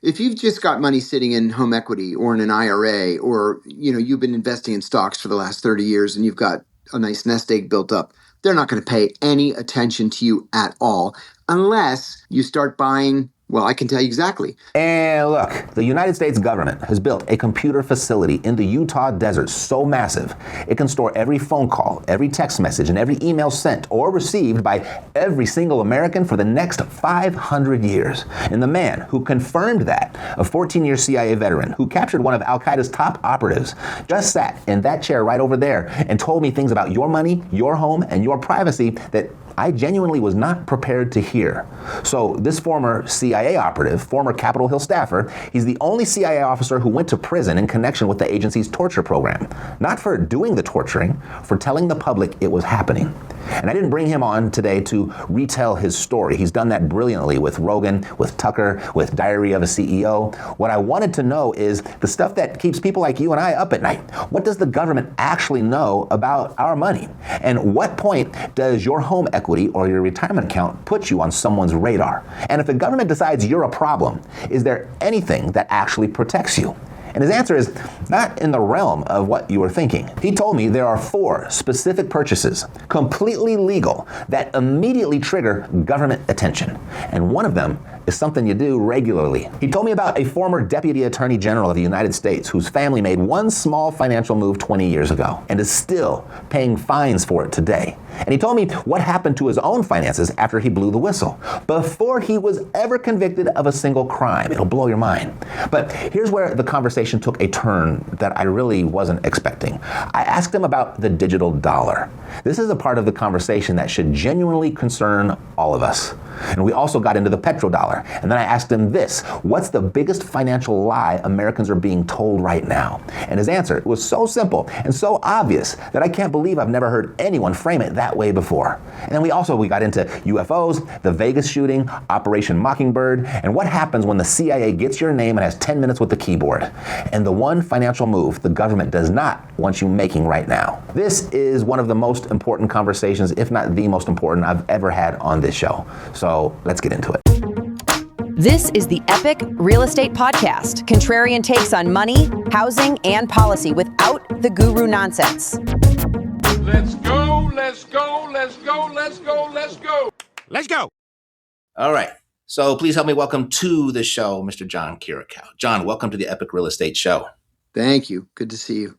If you've just got money sitting in home equity or in an IRA, or you've been investing in stocks for the last 30 years and you've got a nice nest egg built up, they're not going to pay any attention to you at all unless you start buying. Well, I can tell you exactly. And look, the United States government has built a computer facility in the Utah desert so massive, it can store every phone call, every text message, and every email sent or received by every single American for the next 500 years. And the man who confirmed that, a 14-year CIA veteran who captured one of Al-Qaeda's top operatives, just sat in that chair right over there and told me things about your money, your home, and your privacy that I genuinely was not prepared to hear. So this former CIA operative, former Capitol Hill staffer, he's the only CIA officer who went to prison in connection with the agency's torture program. Not for doing the torturing, for telling the public it was happening. And I didn't bring him on today to retell his story. He's done that brilliantly with Rogan, with Tucker, with Diary of a CEO. What I wanted to know is the stuff that keeps people like you and I up at night. What does the government actually know about our money? And what point does your home equity or your retirement account put you on someone's radar? And if the government decides you're a problem, is there anything that actually protects you? And his answer is not in the realm of what you were thinking. He told me there are 4 specific purchases, completely legal, that immediately trigger government attention. And one of them is something you do regularly. He told me about a former Deputy Attorney General of the United States whose family made one small financial move 20 years ago and is still paying fines for it today. And he told me what happened to his own finances after he blew the whistle, before he was ever convicted of a single crime. It'll blow your mind. But here's where the conversation took a turn that I really wasn't expecting. I asked him about the digital dollar. This is a part of the conversation that should genuinely concern all of us. And we also got into the petrodollar. And then I asked him this: what's the biggest financial lie Americans are being told right now? And his answer was so simple and so obvious that I can't believe I've never heard anyone frame it that way before. And then we got into UFOs, the Vegas shooting, Operation Mockingbird, and what happens when the CIA gets your name and has 10 minutes with the keyboard. And the one financial move the government does not want you making right now. This is one of the most important conversations, if not the most important, I've ever had on this show. So let's get into it. This is the Epic Real Estate Podcast. Contrarian takes on money, housing, and policy without the guru nonsense. Let's go, let's go, let's go, let's go, let's go. Let's go. All right. So please help me welcome to the show, Mr. John Kiriakou. John, welcome to the Epic Real Estate Show. Thank you. Good to see you.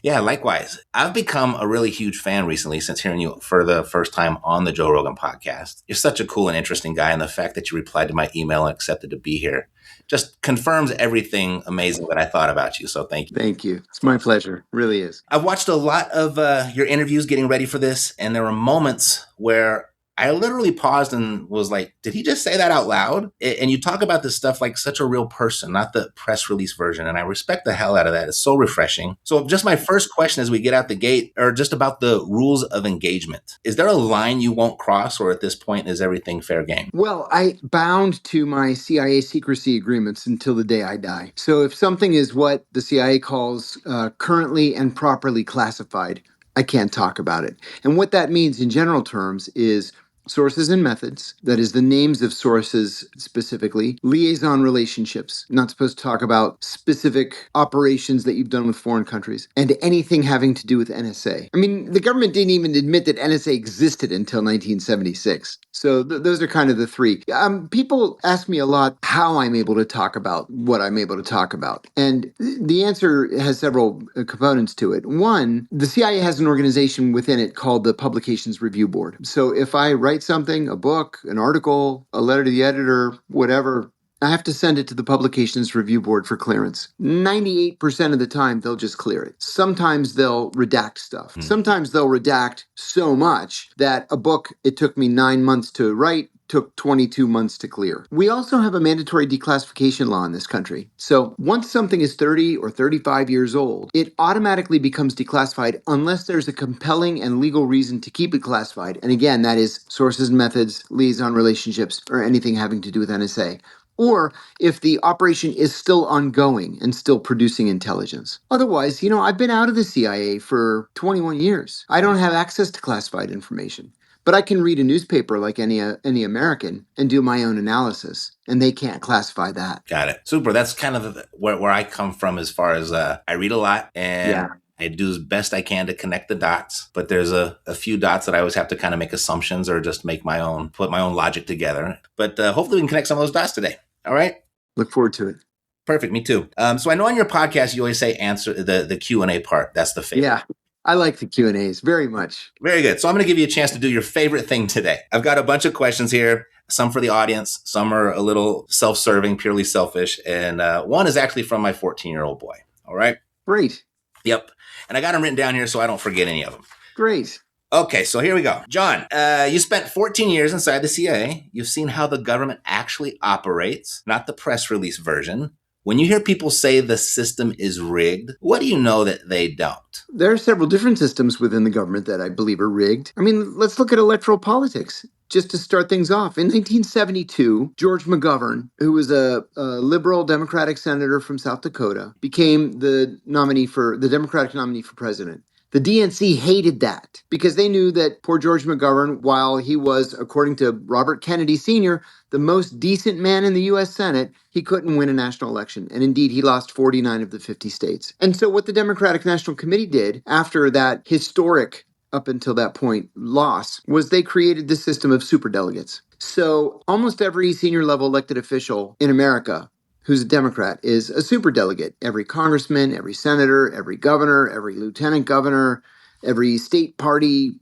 Yeah, likewise. I've become a really huge fan recently since hearing you for the first time on the Joe Rogan podcast. You're such a cool and interesting guy, and the fact that you replied to my email and accepted to be here just confirms everything amazing that I thought about you. So thank you. Thank you. It's my pleasure. It really is. I've watched a lot of your interviews getting ready for this, and there were moments where I literally paused and was like, did he just say that out loud? And you talk about this stuff like such a real person, not the press release version. And I respect the hell out of that. It's so refreshing. So just my first question as we get out the gate are just about the rules of engagement. Is there a line you won't cross, or at this point is everything fair game? Well, I bound to my CIA secrecy agreements until the day I die. So if something is what the CIA calls currently and properly classified, I can't talk about it. And what that means in general terms is sources and methods, that is the names of sources specifically, liaison relationships, not supposed to talk about specific operations that you've done with foreign countries, and anything having to do with NSA. I mean, the government didn't even admit that NSA existed until 1976. So those are kind of the 3. People ask me a lot how I'm able to talk about what I'm able to talk about. And the answer has several components to it. One, the CIA has an organization within it called the Publications Review Board. So if I write something, a book, an article, a letter to the editor, whatever, I have to send it to the Publications Review Board for clearance. 98% of the time, they'll just clear it. Sometimes they'll redact stuff. Sometimes they'll redact so much that a book it took me 9 months to write took 22 months to clear. We also have a mandatory declassification law in this country. So once something is 30 or 35 years old, it automatically becomes declassified unless there's a compelling and legal reason to keep it classified. And again, that is sources and methods, liaison relationships, or anything having to do with NSA. Or if the operation is still ongoing and still producing intelligence. Otherwise, I've been out of the CIA for 21 years. I don't have access to classified information. But I can read a newspaper like any American and do my own analysis, and they can't classify that. Got it. Super. That's kind of where I come from as far as I read a lot and I do as best I can to connect the dots. But there's a few dots that I always have to kind of make assumptions or just make put my own logic together. But hopefully we can connect some of those dots today. All right. Look forward to it. Perfect. Me too. So I know on your podcast, you always say answer the Q&A part. That's the favorite. Yeah. I like the Q&As very much. Very good. So I'm going to give you a chance to do your favorite thing today. I've got a bunch of questions here, some for the audience, some are a little self-serving, purely selfish. And one is actually from my 14-year-old boy. All right. Great. Yep. And I got them written down here so I don't forget any of them. Great. Okay, so here we go. John, you spent 14 years inside the CIA. You've seen how the government actually operates, not the press release version. When you hear people say the system is rigged, what do you know that they don't? There are several different systems within the government that I believe are rigged. I mean, let's look at electoral politics. Just to start things off, in 1972, George McGovern, who was a liberal Democratic senator from South Dakota, became the Democratic nominee for president. The DNC hated that because they knew that poor George McGovern, while he was, according to Robert Kennedy Sr., the most decent man in the U.S. Senate, he couldn't win a national election. And indeed, he lost 49 of the 50 states. And so what the Democratic National Committee did after that historic, up until that point, loss, was they created this system of superdelegates. So almost every senior level elected official in America who's a Democrat is a superdelegate. Every congressman, every senator, every governor, every lieutenant governor, every state party,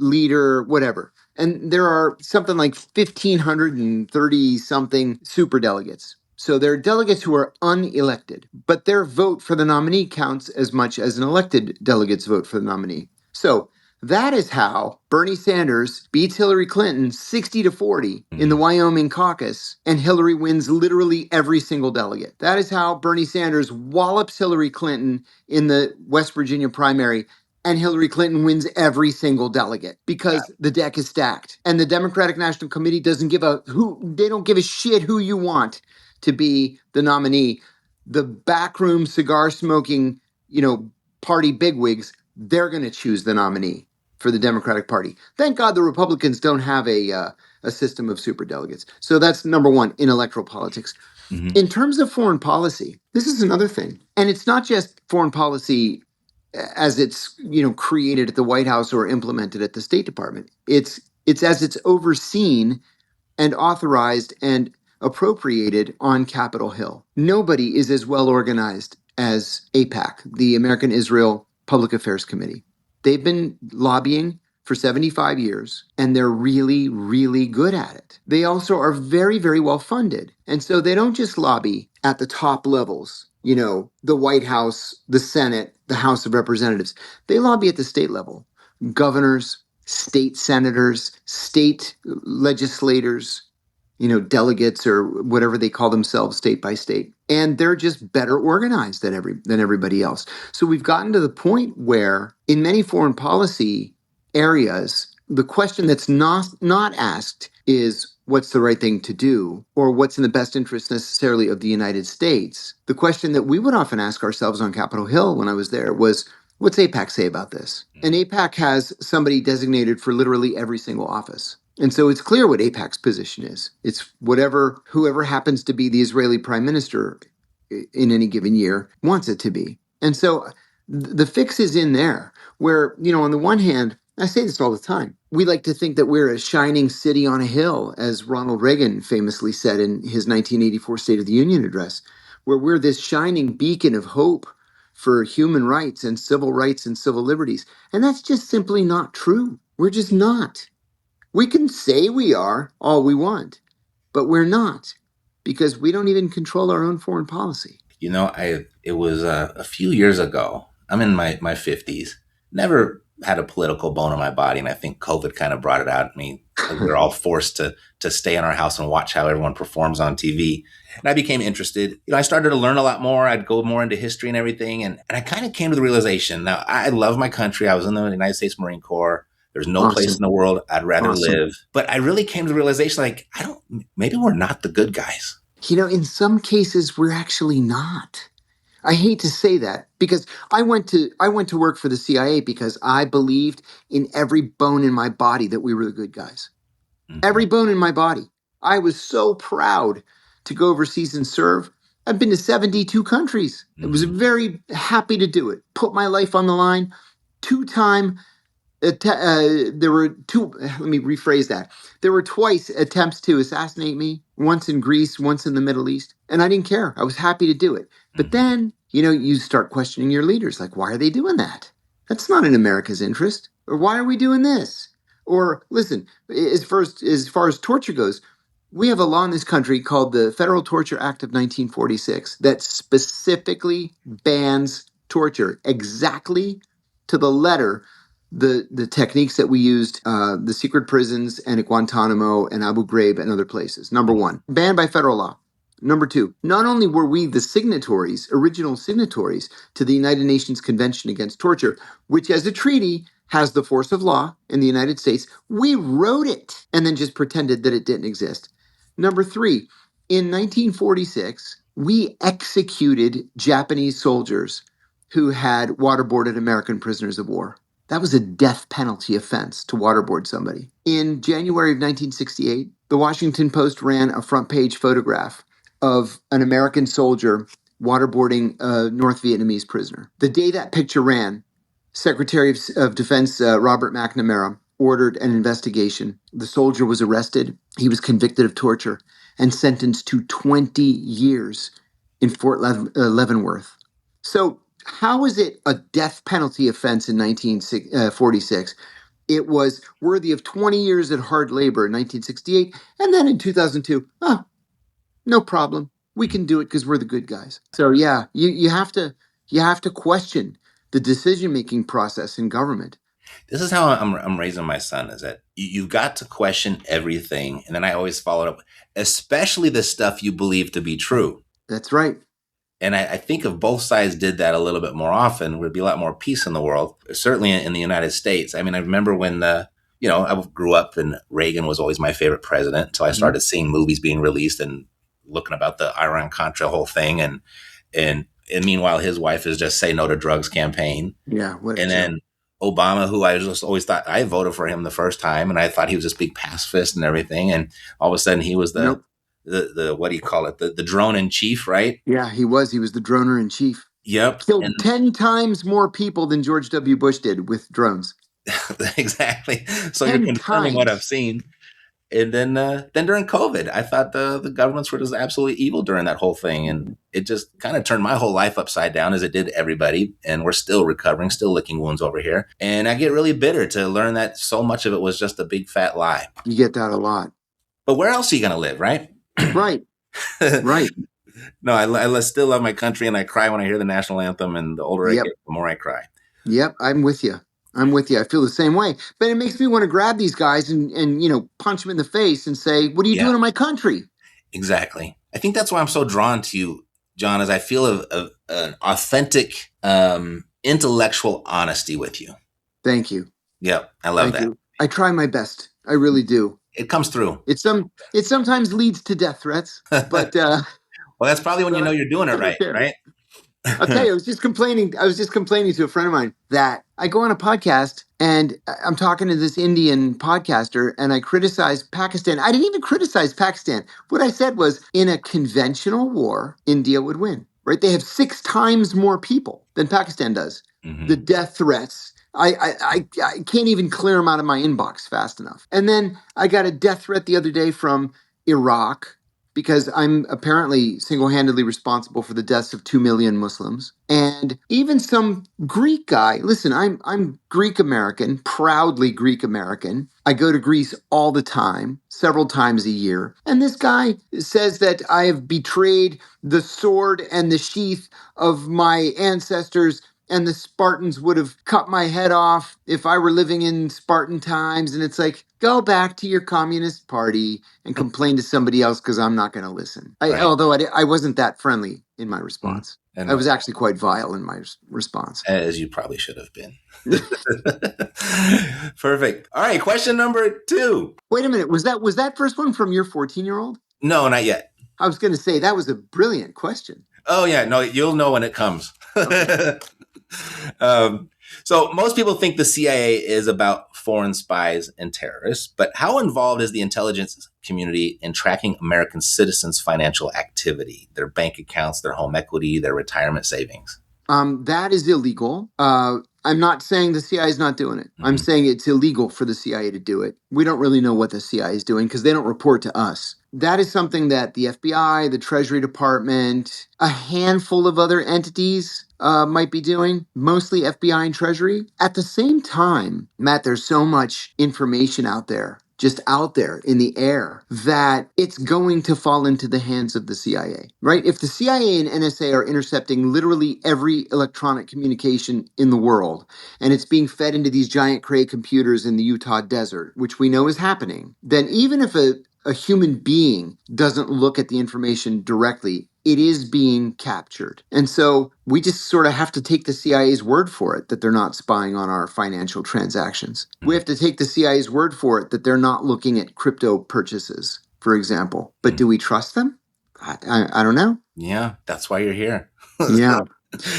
leader, whatever. And there are something like 1,530 something superdelegates. So they're delegates who are unelected, but their vote for the nominee counts as much as an elected delegate's vote for the nominee. So that is how Bernie Sanders beats Hillary Clinton 60-40 in the Wyoming caucus, and Hillary wins literally every single delegate. That is how Bernie Sanders wallops Hillary Clinton in the West Virginia primary, and Hillary Clinton wins every single delegate because the deck is stacked. And the Democratic National Committee doesn't give they don't give a shit who you want to be the nominee. The backroom cigar smoking, party bigwigs, they're going to choose the nominee for the Democratic Party. Thank God the Republicans don't have a system of superdelegates. So that's number one in electoral politics. Mm-hmm. In terms of foreign policy, this is another thing. And it's not just foreign policy as it's, created at the White House or implemented at the State Department. It's as it's overseen and authorized and appropriated on Capitol Hill. Nobody is as well organized as AIPAC, the American Israel Public Affairs Committee. They've been lobbying for 75 years, and they're really, really good at it. They also are very, very well funded. And so they don't just lobby at the top levels, the White House, the Senate, the House of Representatives. They lobby at the state level. Governors, state senators, state legislators, delegates or whatever they call themselves state by state. And they're just better organized than everybody else. So we've gotten to the point where in many foreign policy areas, the question that's not asked is what's the right thing to do or what's in the best interest necessarily of the United States. The question that we would often ask ourselves on Capitol Hill when I was there was, what's AIPAC say about this? And AIPAC has somebody designated for literally every single office. And so it's clear what AIPAC's position is. It's whoever happens to be the Israeli prime minister in any given year wants it to be. And so the fix is in there where, on the one hand, I say this all the time. We like to think that we're a shining city on a hill, as Ronald Reagan famously said in his 1984 State of the Union address, where we're this shining beacon of hope for human rights and civil liberties. And that's just simply not true. We're just not. We can say we are all we want, but we're not because we don't even control our own foreign policy. It was a few years ago. I'm in my 50s. Never had a political bone in my body, and I think COVID kind of brought it out at me. We're all forced to stay in our house and watch how everyone performs on TV. And I became interested. I started to learn a lot more. I'd go more into history and everything, and I kind of came to the realization. Now, I love my country. I was in the United States Marine Corps. There's no place in the world I'd rather live. But I really came to the realization, maybe we're not the good guys. In some cases, we're actually not. I hate to say that because I went to work for the CIA because I believed in every bone in my body that we were the good guys. Every bone in my body. I was so proud to go overseas and serve. I've been to 72 countries. I was very happy to do it. Put my life on the line. Two-time there were two, let me rephrase that. There were twice attempts to assassinate me, once in Greece, once in the Middle East, and I didn't care. I was happy to do it. But then, you start questioning your leaders, like, why are they doing that? That's not in America's interest. Or why are we doing this? Or listen, as far as torture goes, we have a law in this country called the Federal Torture Act of 1946 that specifically bans torture exactly to the letter. The techniques that we used, the secret prisons and at Guantanamo and Abu Ghraib and other places. Number one, banned by federal law. Number two, not only were we the original signatories to the United Nations Convention Against Torture, which as a treaty has the force of law in the United States, we wrote it and then just pretended that it didn't exist. Number three, in 1946, we executed Japanese soldiers who had waterboarded American prisoners of war. That was a death penalty offense to waterboard somebody. In January of 1968, the Washington Post ran a front page photograph of an American soldier waterboarding a North Vietnamese prisoner. The day that picture ran, Secretary of Defense Robert McNamara ordered an investigation. The soldier was arrested. He was convicted of torture and sentenced to 20 years in Fort Leavenworth. So how is it a death penalty offense in 1946? It was worthy of 20 years at hard labor in 1968. And then in 2002, no problem. We can do it because we're the good guys. So yeah, you have to question the decision-making process in government. This is how I'm raising my son, is that you've got to question everything. And then I always follow it up, especially the stuff you believe to be true. That's right. And I think if both sides did that a little bit more often, there'd be a lot more peace in the world, certainly in the United States. I mean, I remember when I grew up and Reagan was always my favorite president until I started seeing movies being released and looking about the Iran-Contra whole thing. And meanwhile, his wife is just say no to drugs campaign. Yeah. And then Obama, who I just always thought, I voted for him the first time and I thought he was this big pacifist and everything. And all of a sudden he was the what do you call it? The drone in chief, right? Yeah, he was. He was the droner in chief. Yep. Killed 10 times more people than George W. Bush did with drones. Exactly. So you're confirming what I've seen. And then during COVID, I thought the governments were just absolutely evil during that whole thing. And it just kind of turned my whole life upside down, as it did everybody. And we're still recovering, still licking wounds over here. And I get really bitter to learn that so much of it was just a big fat lie. You get that a lot. But where else are you going to live, right? Right. Right. No, I still love my country, and I cry when I hear the national anthem. And the older I get, the more I cry. Yep, I'm with you. I feel the same way. But it makes me want to grab these guys and punch them in the face and say, what are you doing in my country? Exactly. I think that's why I'm so drawn to you, John, is I feel an authentic intellectual honesty with you. Thank you. Yep, I love that. You. I try my best. I really do. It comes through. It sometimes leads to death threats, but well, that's probably when you know you're doing it right, right? I'll tell you, I was just complaining to a friend of mine that I go on a podcast and I'm talking to this Indian podcaster and I criticized Pakistan. I didn't even criticize Pakistan. What I said was, in a conventional war, India would win, right? They have 6 times more people than Pakistan does. Mm-hmm. The death threats, I can't even clear them out of my inbox fast enough. And then I got a death threat the other day from Iraq, because I'm apparently single-handedly responsible for the deaths of 2 million Muslims. And even some Greek guy, listen, I'm Greek-American, proudly Greek-American. I go to Greece all the time, several times a year. And this guy says that I have betrayed the sword and the sheath of my ancestors, and the Spartans would have cut my head off if I were living in Spartan times. And it's like, go back to your communist party and complain to somebody else, because I'm not going to listen. Although I wasn't that friendly in my response. I was actually quite vile in my response. As you probably should have been. Perfect. All right, question number 2. Wait a minute. Was that first one from your 14-year-old? No, not yet. I was going to say that was a brilliant question. Oh yeah, no, you'll know when it comes. Okay. So most people think the CIA is about foreign spies and terrorists, but how involved is the intelligence community in tracking American citizens' financial activity, their bank accounts, their home equity, their retirement savings? That is illegal. I'm not saying the CIA is not doing it. I'm saying it's illegal for the CIA to do it. We don't really know what the CIA is doing because they don't report to us. That is something that the FBI, the Treasury Department, a handful of other entities might be doing, mostly FBI and Treasury. At the same time, Matt, there's so much information out there, just out there in the air, that it's going to fall into the hands of the CIA, right? If the CIA and NSA are intercepting literally every electronic communication in the world, and it's being fed into these giant Cray computers in the Utah desert, which we know is happening, then even if a human being doesn't look at the information directly, it is being captured. And so we just sort of have to take the CIA's word for it that they're not spying on our financial transactions. We have to take the CIA's word for it that they're not looking at crypto purchases, for example. But do we trust them? I don't know. Yeah, that's why you're here. Yeah.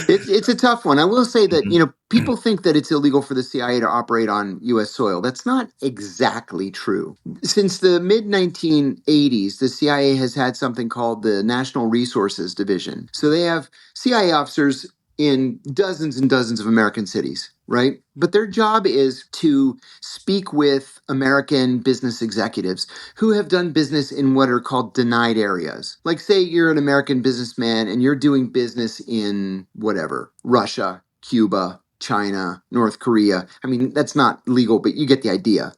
It's a tough one. I will say that, people think that it's illegal for the CIA to operate on U.S. soil. That's not exactly true. Since the mid 1980s, the CIA has had something called the National Resources Division. So they have CIA officers in dozens and dozens of American cities, right? But their job is to speak with American business executives who have done business in what are called denied areas. Like, say you're an American businessman and you're doing business in whatever, Russia, Cuba, China, North Korea. I mean, that's not legal, but you get the idea.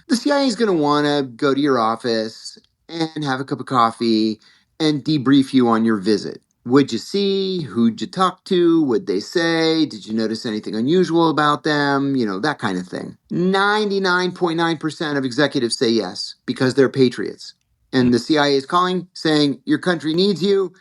The CIA is going to want to go to your office and have a cup of coffee and debrief you on your visit. What'd you see? Who'd you talk to? What'd they say? Did you notice anything unusual about them? That kind of thing. 99.9% of executives say yes because they're patriots. And the CIA is calling saying, your country needs you.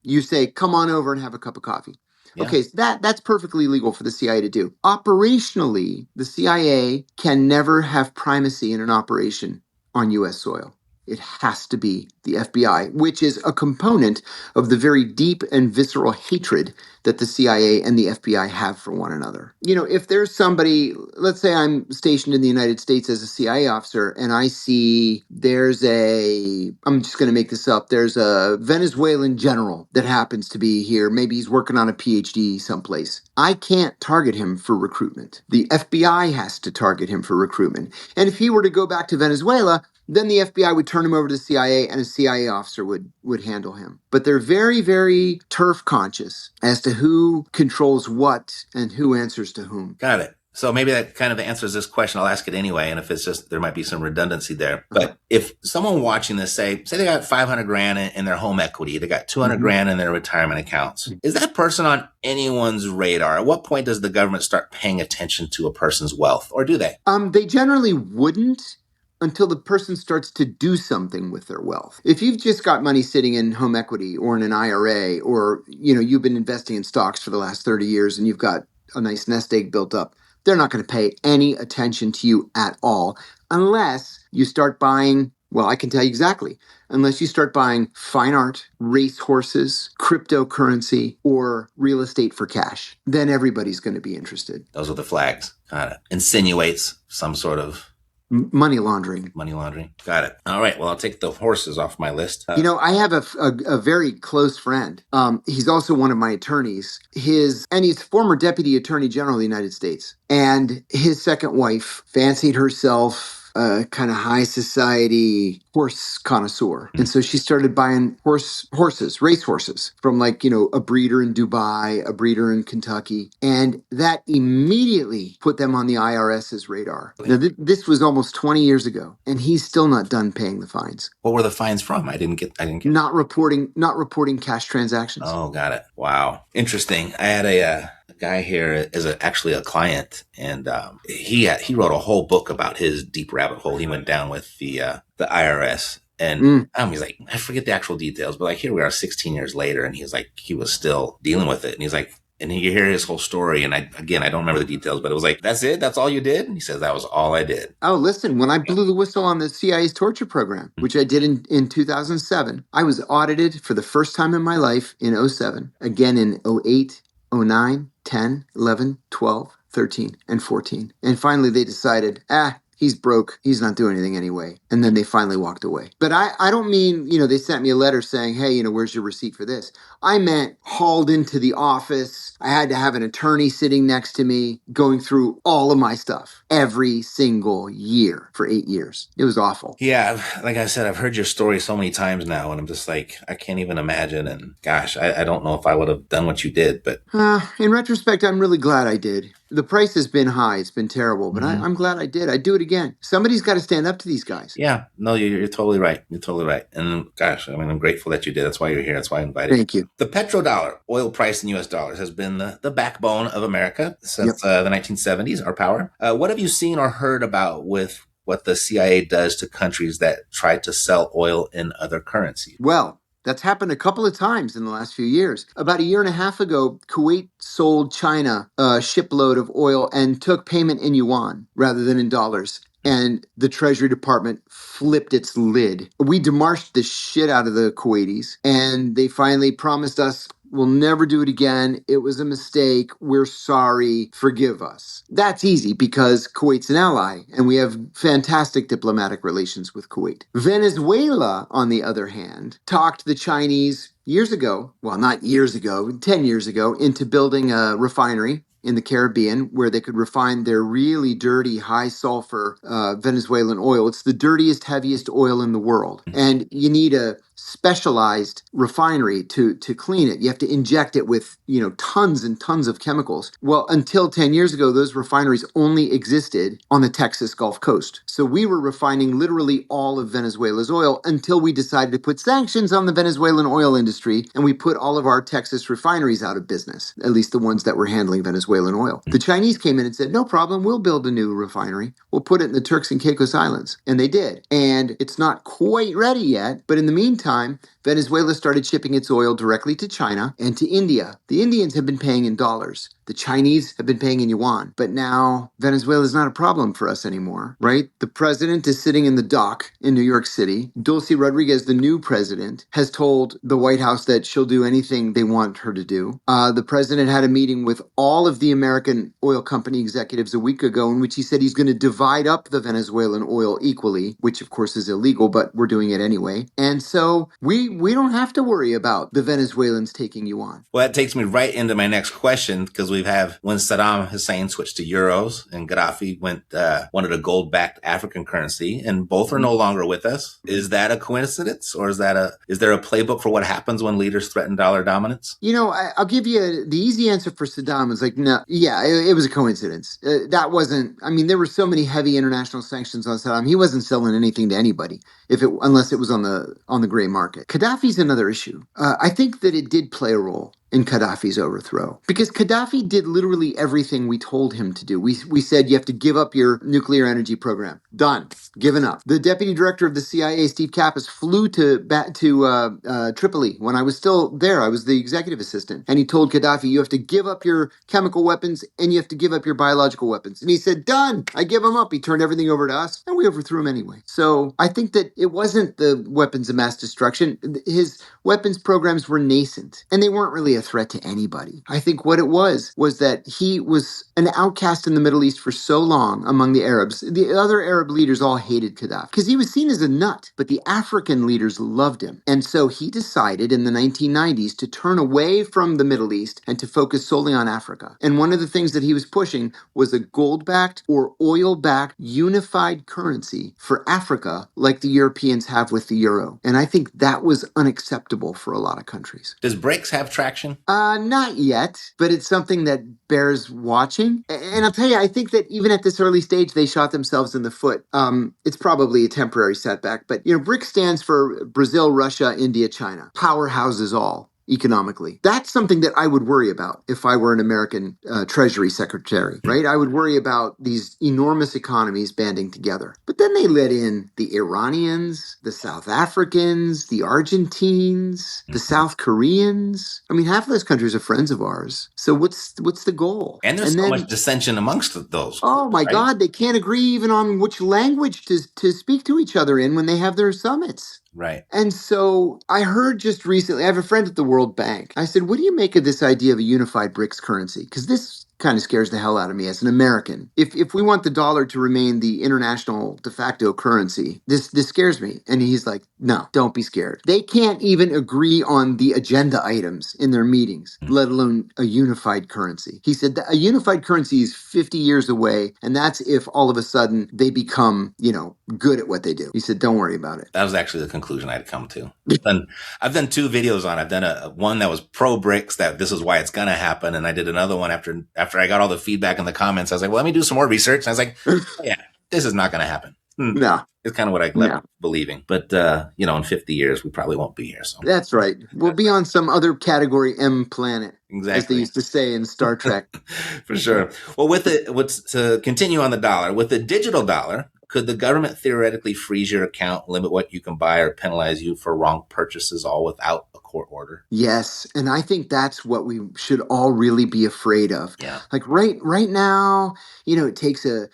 You say, come on over and have a cup of coffee. Yeah. Okay, so that's perfectly legal for the CIA to do. Operationally, the CIA can never have primacy in an operation on U.S. soil. It has to be the FBI, which is a component of the very deep and visceral hatred that the CIA and the FBI have for one another. If there's somebody, let's say I'm stationed in the United States as a CIA officer, and I see I'm just going to make this up, there's a Venezuelan general that happens to be here. Maybe he's working on a PhD someplace. I can't target him for recruitment. The FBI has to target him for recruitment. And if he were to go back to Venezuela, then the FBI would turn him over to the CIA and a CIA officer would handle him. But they're very, very turf conscious as to who controls what and who answers to whom. Got it. So maybe that kind of answers this question. I'll ask it anyway. And if it's just, there might be some redundancy there. But if someone watching this say they got 500 grand in their home equity, they got 200 grand in their retirement accounts. Is that person on anyone's radar? At what point does the government start paying attention to a person's wealth, or do they? They generally wouldn't until the person starts to do something with their wealth. If you've just got money sitting in home equity or in an IRA, or, you've been investing in stocks for the last 30 years and you've got a nice nest egg built up, they're not going to pay any attention to you at all unless you start buying, well, I can tell you exactly, unless you start buying fine art, race horses, cryptocurrency, or real estate for cash. Then everybody's going to be interested. Those are the flags. Got it. Insinuates some sort of money laundering. Money laundering. Got it. All right. Well, I'll take the horses off my list. I have a very close friend. He's also one of my attorneys. He's former Deputy Attorney General of the United States. And his second wife fancied herself kind of high society horse connoisseur. And so she started buying race horses from a breeder in Dubai, a breeder in Kentucky. And that immediately put them on the IRS's radar. Now, this was almost 20 years ago, and he's still not done paying the fines. What were the fines from? I didn't get. Not reporting cash transactions. Oh, got it. Wow. Interesting. I had a guy here is actually a client, and he wrote a whole book about his deep rabbit hole he went down with the IRS. And he's like, I forget the actual details, but here we are 16 years later, and he's like, he was still dealing with it. And he's like, And you hear his whole story. And I don't remember the details, but it was like, that's it? That's all you did? And he says, that was all I did. Oh, listen, when I blew the whistle on the CIA's torture program, which I did in 2007, I was audited for the first time in my life in '07, again in '08, '09, 10, 11, 12, 13, and 14. And finally they decided, he's broke. He's not doing anything anyway. And then they finally walked away. But I don't mean, they sent me a letter saying, hey, where's your receipt for this? I meant hauled into the office. I had to have an attorney sitting next to me going through all of my stuff every single year for 8 years. It was awful. Yeah, like I said, I've heard your story so many times now, and I'm just like, I can't even imagine. And gosh, I don't know if I would have done what you did, but in retrospect, I'm really glad I did. The price has been high. It's been terrible, but I'm glad I did. I'd do it again. Somebody's got to stand up to these guys. Yeah, no, you're totally right. You're totally right. And gosh, I'm grateful that you did. That's why you're here. That's why I invited you. Thank you. The petrodollar, oil price in U.S. dollars, has been the backbone of America since the 1970s, our power. What have you seen or heard about with what the CIA does to countries that try to sell oil in other currencies? Well, that's happened a couple of times in the last few years. About a year and a half ago, Kuwait sold China a shipload of oil and took payment in yuan rather than in dollars. And the Treasury Department flipped its lid. We demarched the shit out of the Kuwaitis, and they finally promised us, we'll never do it again. It was a mistake. We're sorry. Forgive us. That's easy because Kuwait's an ally, and we have fantastic diplomatic relations with Kuwait. Venezuela, on the other hand, talked the Chinese years ago, well, not years ago, 10 years ago, into building a refinery in the Caribbean where they could refine their really dirty, high sulfur Venezuelan oil. It's the dirtiest, heaviest oil in the world. And you need a specialized refinery to clean it. You have to inject it with, tons and tons of chemicals. Well, until 10 years ago, those refineries only existed on the Texas Gulf Coast. So we were refining literally all of Venezuela's oil until we decided to put sanctions on the Venezuelan oil industry, and we put all of our Texas refineries out of business, at least the ones that were handling Venezuelan oil. The Chinese came in and said, no problem, we'll build a new refinery. We'll put it in the Turks and Caicos Islands. And they did. And it's not quite ready yet, but in the meantime, Venezuela started shipping its oil directly to China and to India. The Indians have been paying in dollars. The Chinese have been paying in yuan. But now Venezuela is not a problem for us anymore, right? The president is sitting in the dock in New York City. Dulce Rodriguez, the new president, has told the White House that she'll do anything they want her to do. The president had a meeting with all of the American oil company executives a week ago in which he said he's going to divide up the Venezuelan oil equally, which of course is illegal, but we're doing it anyway. And so we don't have to worry about the Venezuelans taking yuan. Well, that takes me right into my next question, because we have when Saddam Hussein switched to euros and Gaddafi wanted a gold-backed African currency, and both are no longer with us. Is that a coincidence, or is there a playbook for what happens when leaders threaten dollar dominance? I'll give you the easy answer for Saddam is no, yeah, it was a coincidence. That wasn't. I mean, there were so many heavy international sanctions on Saddam. He wasn't selling anything to anybody unless it was on the gray market. Gaddafi's another issue. I think that it did play a role in Gaddafi's overthrow, because Gaddafi did literally everything we told him to do. We said you have to give up your nuclear energy program. Done. Given up. The deputy director of the CIA, Steve Kappas, flew to Tripoli when I was still there. I was the executive assistant, and he told Gaddafi, you have to give up your chemical weapons and you have to give up your biological weapons. And he said, done. I give them up. He turned everything over to us, and we overthrew him anyway. So I think that it wasn't the weapons of mass destruction. His weapons programs were nascent, and they weren't really a threat to anybody. I think what it was that he was an outcast in the Middle East for so long among the Arabs. The other Arab leaders all hated Gaddafi because he was seen as a nut, but the African leaders loved him. And so he decided in the 1990s to turn away from the Middle East and to focus solely on Africa. And one of the things that he was pushing was a gold-backed or oil-backed unified currency for Africa, like the Europeans have with the euro. And I think that was unacceptable for a lot of countries. Does BRICS have traction? Not yet, but it's something that bears watching. And I'll tell you, I think that even at this early stage, they shot themselves in the foot. It's probably a temporary setback, but BRICS stands for Brazil, Russia, India, China. Powerhouses all. economically. That's something that I would worry about if I were an American Treasury Secretary, right? I would worry about these enormous economies banding together. But then they let in the Iranians, the South Africans, the Argentines, the South Koreans. I mean, half of those countries are friends of ours. So what's the goal? And there's so much dissension amongst those. Oh my God, they can't agree even on which language to speak to each other in when they have their summits. Right. And so I heard just recently, I have a friend at the World Bank. I said, what do you make of this idea of a unified BRICS currency? Because this kind of scares the hell out of me as an American. If we want the dollar to remain the international de facto currency, this scares me. And he's like, no, don't be scared. They can't even agree on the agenda items in their meetings, let alone a unified currency. He said that a unified currency is 50 years away, and that's if all of a sudden they become, good at what they do. He said, don't worry about it. That was actually the conclusion I'd come to. I've done 2 videos on it. I've done one that was pro BRICS, that this is why it's going to happen. And I did another one after I got all the feedback in the comments. I was like, well, let me do some more research. And I was like, yeah, this is not going to happen. No. It's kind of what I left believing. But, in 50 years, we probably won't be here. So that's right. We'll be on some other category M planet. Exactly. As they used to say in Star Trek. For sure. Well, to continue on the dollar, with the digital dollar, could the government theoretically freeze your account, limit what you can buy, or penalize you for wrong purchases, all without a court order? Yes, and I think that's what we should all really be afraid of. Yeah. Like right now, it takes a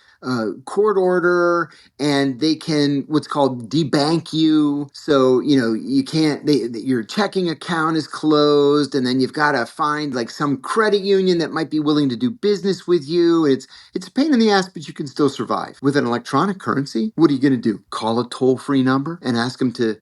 court order, and they can what's called debank you. So you can't. Your checking account is closed, and then you've got to find like some credit union that might be willing to do business with you. It's a pain in the ass, but you can still survive with an electronic currency. What are you going to do? Call a toll-free number and ask them to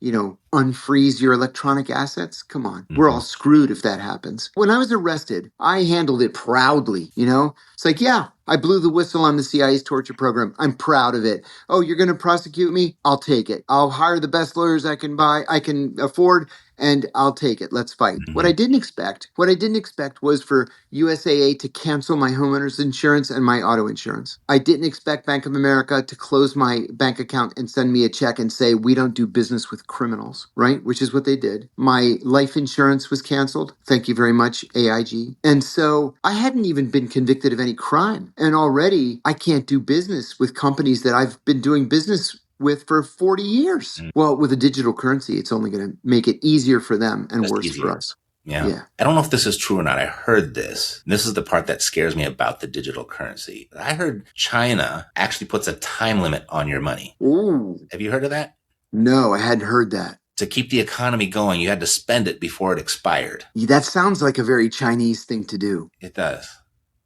unfreeze your electronic assets? Come on. We're all screwed if that happens. When I was arrested, I handled it proudly, It's like, yeah, I blew the whistle on the CIA's torture program. I'm proud of it. Oh, you're going to prosecute me? I'll take it. I'll hire the best lawyers I can afford, and I'll take it. Let's fight. What I didn't expect was for USAA to cancel my homeowner's insurance and my auto insurance. I didn't expect Bank of America to close my bank account and send me a check and say, we don't do business with criminals, right? Which is what they did. My life insurance was canceled. Thank you very much, AIG. And so I hadn't even been convicted of any crime. And already I can't do business with companies that I've been doing business with for 40 years. Well, with a digital currency, it's only going to make it easier for them and worse for us. Yeah. I don't know if this is true or not. I heard this. This is the part that scares me about the digital currency. I heard China actually puts a time limit on your money. Ooh. Have you heard of that? No, I hadn't heard that. To keep the economy going, you had to spend it before it expired. That sounds like a very Chinese thing to do. It does.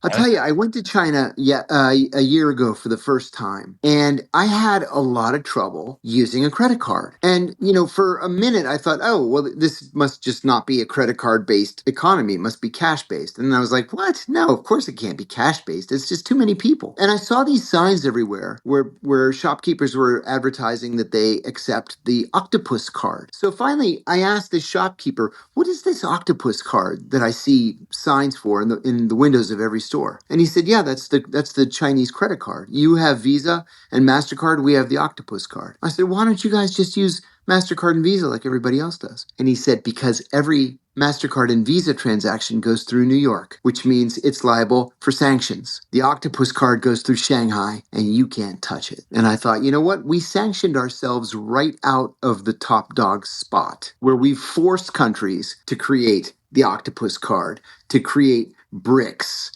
I'll tell you, I went to China a year ago for the first time, and I had a lot of trouble using a credit card. And, for a minute, I thought, oh, well, this must just not be a credit card-based economy. It must be cash-based. And I was like, what? No, of course it can't be cash-based. It's just too many people. And I saw these signs everywhere where shopkeepers were advertising that they accept the octopus card. So finally, I asked the shopkeeper, what is this octopus card that I see signs for in the windows of every store? And he said, yeah, that's the Chinese credit card. You have Visa and MasterCard. We have the octopus card. I said, why don't you guys just use MasterCard and Visa like everybody else does? And he said, because every MasterCard and Visa transaction goes through New York, which means it's liable for sanctions. The octopus card goes through Shanghai, and you can't touch it. And I thought, you know what? We sanctioned ourselves right out of the top dog spot, where we've forced countries to create the octopus card, to create BRICS,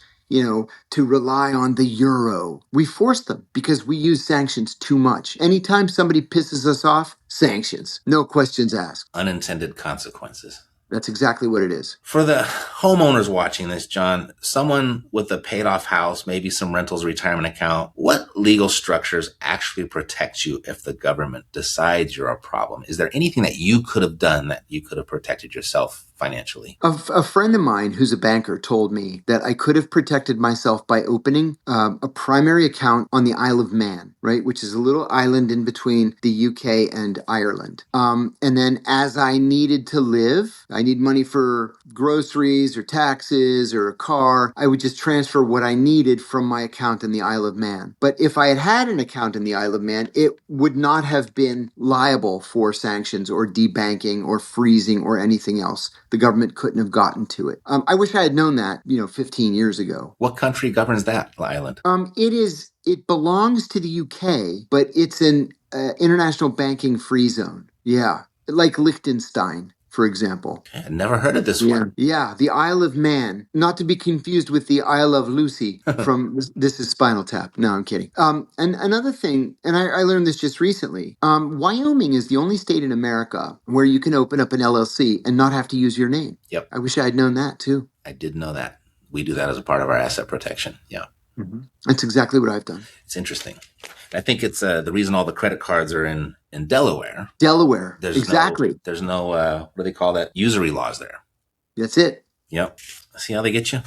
to rely on the euro. We force them because we use sanctions too much. Anytime somebody pisses us off, sanctions. No questions asked. Unintended consequences. That's exactly what it is. For the homeowners watching this, John, someone with a paid off house, maybe some rentals, retirement account, what legal structures actually protect you if the government decides you're a problem? Is there anything that you could have done that you could have protected yourself financially? A friend of mine who's a banker told me that I could have protected myself by opening a primary account on the Isle of Man, right, which is a little island in between the UK and Ireland. And then as I needed to live, I need money for groceries, groceries or taxes or a car, I would just transfer what I needed from my account in the Isle of Man. But if I had had an account in the Isle of Man, it would not have been liable for sanctions or debanking or freezing or anything else. The government couldn't have gotten to it. I wish I had known that, 15 years ago. What country governs that island? It belongs to the UK, but it's an international banking free zone. Yeah, like Liechtenstein, for example. Okay, I've never heard of this one. Yeah, the Isle of Man, not to be confused with the Isle of Lucy from This Is Spinal Tap. No, I'm kidding. And another thing, and I learned this just recently, Wyoming is the only state in America where you can open up an LLC and not have to use your name. Yep. I wish I had known that too. I did know that. We do that as a part of our asset protection. Yeah. Mm-hmm. That's exactly what I've done. It's interesting. I think it's the reason all the credit cards are in Delaware. Delaware. There's exactly. There's no, what do they call that? Usury laws there. That's it. Yep. See how they get you?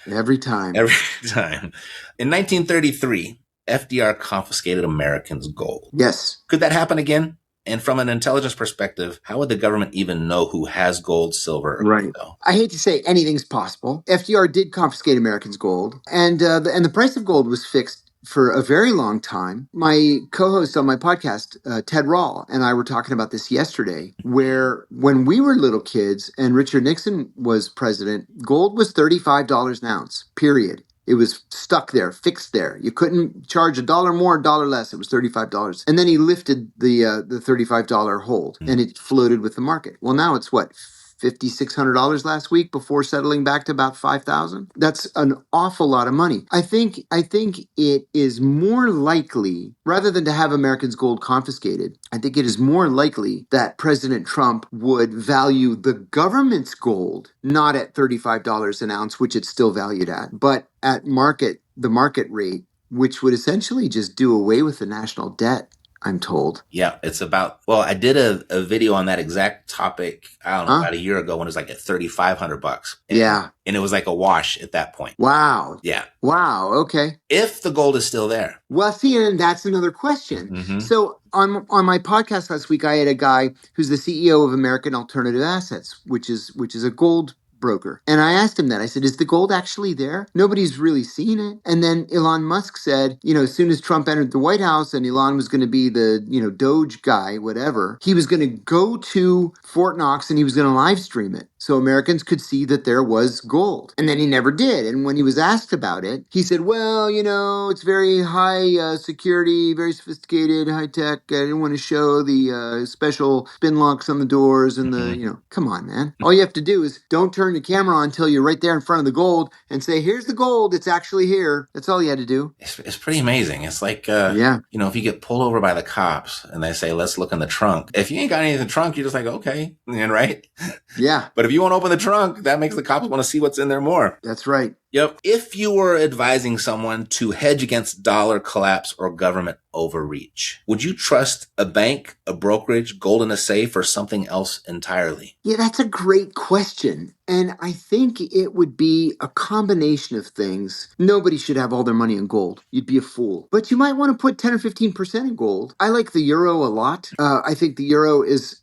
Every time. Every time. In 1933, FDR confiscated Americans' gold. Yes. Could that happen again? And from an intelligence perspective, how would the government even know who has gold, silver, or right? gold? I hate to say anything's possible. FDR did confiscate Americans' gold, and the price of gold was fixed for a very long time. My co-host on my podcast, Ted Rall, and I were talking about this yesterday, where when we were little kids and Richard Nixon was president, gold was $35 an ounce, period. It was stuck there, fixed there. You couldn't charge $1 more, $1 less. It was $35. And then he lifted the $35 hold, and it floated with the market. Well, now it's what? $5,600 last week before settling back to about $5,000. That's an awful lot of money. I think it is more likely, rather than to have Americans' gold confiscated, I think it is more likely that President Trump would value the government's gold not at $35 an ounce, which it's still valued at, but at the market rate, which would essentially just do away with the national debt, I'm told. Yeah, it's about, I did a video on that exact topic, I don't know, about a year ago when it was like at $3,500. Yeah. And it was like a wash at that point. Wow. Yeah. Wow. Okay. If the gold is still there. Well, see, and that's another question. Mm-hmm. So on my podcast last week, I had a guy who's the CEO of American Alternative Assets, which is a gold broker. And I asked him that. I said, is the gold actually there? Nobody's really seen it. And then Elon Musk said, as soon as Trump entered the White House and Elon was going to be the, Doge guy, whatever, he was going to go to Fort Knox and he was going to live stream it so Americans could see that there was gold. And then he never did. And when he was asked about it, he said, well, it's very high security, very sophisticated, high tech. I didn't want to show the special spin locks on the doors and the, come on, man. All you have to do is don't turn the camera on until you're right there in front of the gold and say, here's the gold. It's actually here. That's all you had to do. It's pretty amazing. It's like, if you get pulled over by the cops and they say, let's look in the trunk. If you ain't got anything in the trunk, you're just like, okay. Right? Yeah. But if you won't open the trunk, that makes the cops want to see what's in there more. That's right. Yep. If you were advising someone to hedge against dollar collapse or government overreach, would you trust a bank, a brokerage, gold in a safe, or something else entirely? Yeah, that's a great question. And I think it would be a combination of things. Nobody should have all their money in gold. You'd be a fool. But you might want to put 10 or 15% in gold. I like the euro a lot. I think the euro is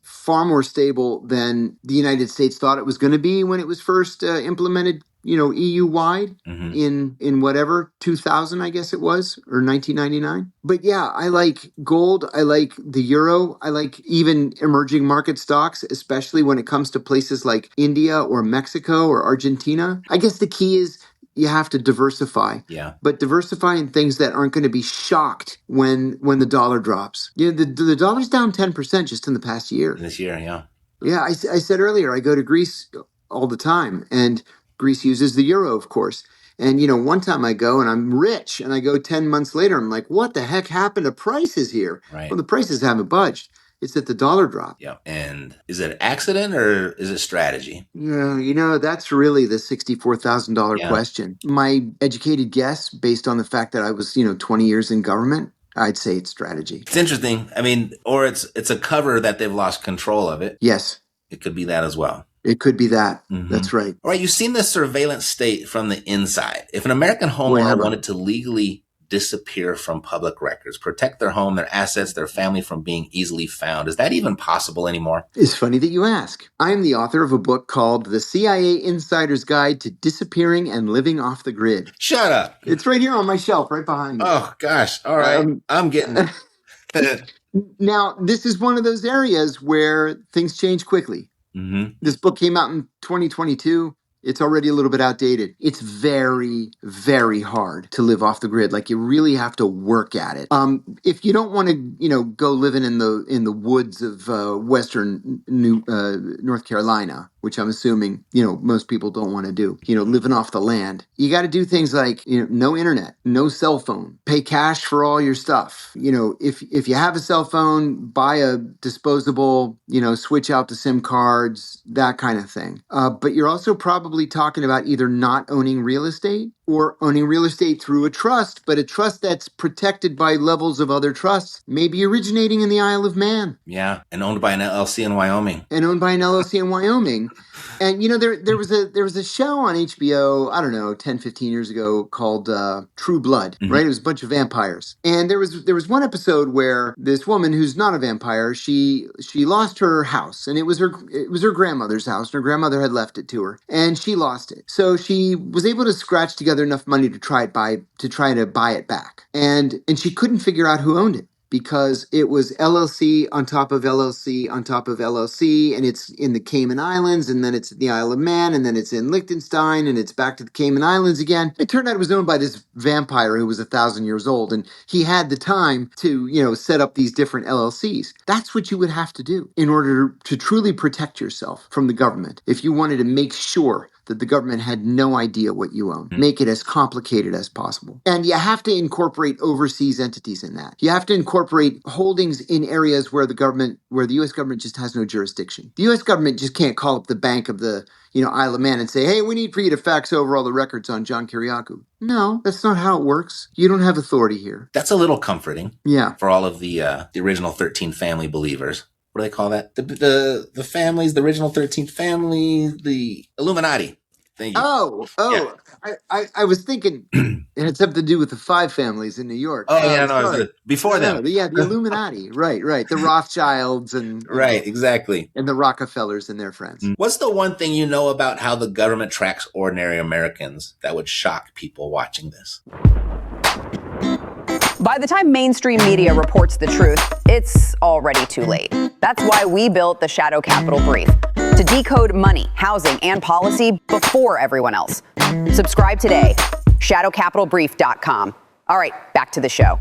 far more stable than the United States thought it was going to be when it was first implemented, EU-wide in whatever, 2000, I guess it was, or 1999. But yeah, I like gold. I like the euro. I like even emerging market stocks, especially when it comes to places like India or Mexico or Argentina. I guess the key is you have to diversify. Yeah. But diversify in things that aren't going to be shocked when the dollar drops. The dollar's down 10% just in the past year. This year, yeah. Yeah, I said earlier, I go to Greece all the time, and Greece uses the euro, of course. And, one time I go and I'm rich, and I go 10 months later, I'm like, what the heck happened to prices here? Right. Well, the prices haven't budged. It's that the dollar dropped. Yeah. And is it an accident or is it strategy? Yeah, that's really the $64,000 question. My educated guess, based on the fact that I was, 20 years in government, I'd say it's strategy. It's interesting. I mean, or it's a cover that they've lost control of it. Yes. It could be that as well. It could be that. Mm-hmm. That's right. All right. You've seen the surveillance state from the inside. If an American homeowner wanted to legally disappear from public records, protect their home, their assets, their family from being easily found. Is that even possible anymore? It's funny that you ask. I am the author of a book called The CIA Insider's Guide to Disappearing and Living Off the Grid. Shut up. It's right here on my shelf, right behind me. Oh, gosh. All right. I'm getting it. Now, this is one of those areas where things change quickly. Mm-hmm. This book came out in 2022. It's already a little bit outdated. It's very, very hard to live off the grid. Like, you really have to work at it. If you don't want to, go living in the woods of western North Carolina, which I'm assuming, most people don't want to do, living off the land, you got to do things like, no internet, no cell phone, pay cash for all your stuff. If you have a cell phone, buy a disposable, switch out the SIM cards, that kind of thing. But you're also probably talking about either not owning real estate or owning real estate through a trust, but a trust that's protected by levels of other trusts, maybe originating in the Isle of Man. Yeah, and owned by an LLC in Wyoming. And there was a show on HBO, I don't know, 10, 15 years ago called True Blood, Mm-hmm. right? It was a bunch of vampires. And there was one episode where this woman who's not a vampire, she lost her house, and it was her grandmother's house, and her grandmother had left it to her, and she lost it. So she was able to scratch together enough money to try to buy it back. And she couldn't figure out who owned it, because it was LLC on top of LLC on top of LLC, and it's in the Cayman Islands, and then it's in the Isle of Man, and then it's in Liechtenstein, and it's back to the Cayman Islands again. It turned out it was owned by this vampire who was 1,000 years old, and he had the time to, set up these different LLCs. That's what you would have to do in order to truly protect yourself from the government if you wanted to make sure that the government had no idea what you own. Make it as complicated as possible. And you have to incorporate overseas entities in that. You have to incorporate holdings in areas where the U.S. government just has no jurisdiction. The U.S. government just can't call up the bank of the Isle of Man and say, hey, we need for you to fax over all the records on John Kiriakou. No, that's not how it works. You don't have authority here. That's a little comforting. Yeah. For all of the original 13 family believers. What do they call that? The families, the original 13th family, the Illuminati. Thank you. Oh, yeah. I was thinking it had something to do with the five families in New York. Oh, yeah, no, it was before them. The Illuminati. Right. The Rothschilds and right, exactly. And the Rockefellers and their friends. What's the one thing you know about how the government tracks ordinary Americans that would shock people watching this? By the time mainstream media reports the truth, it's already too late. That's why we built the Shadow Capital Brief, to decode money, housing, and policy before everyone else. Subscribe today, shadowcapitalbrief.com. All right, back to the show.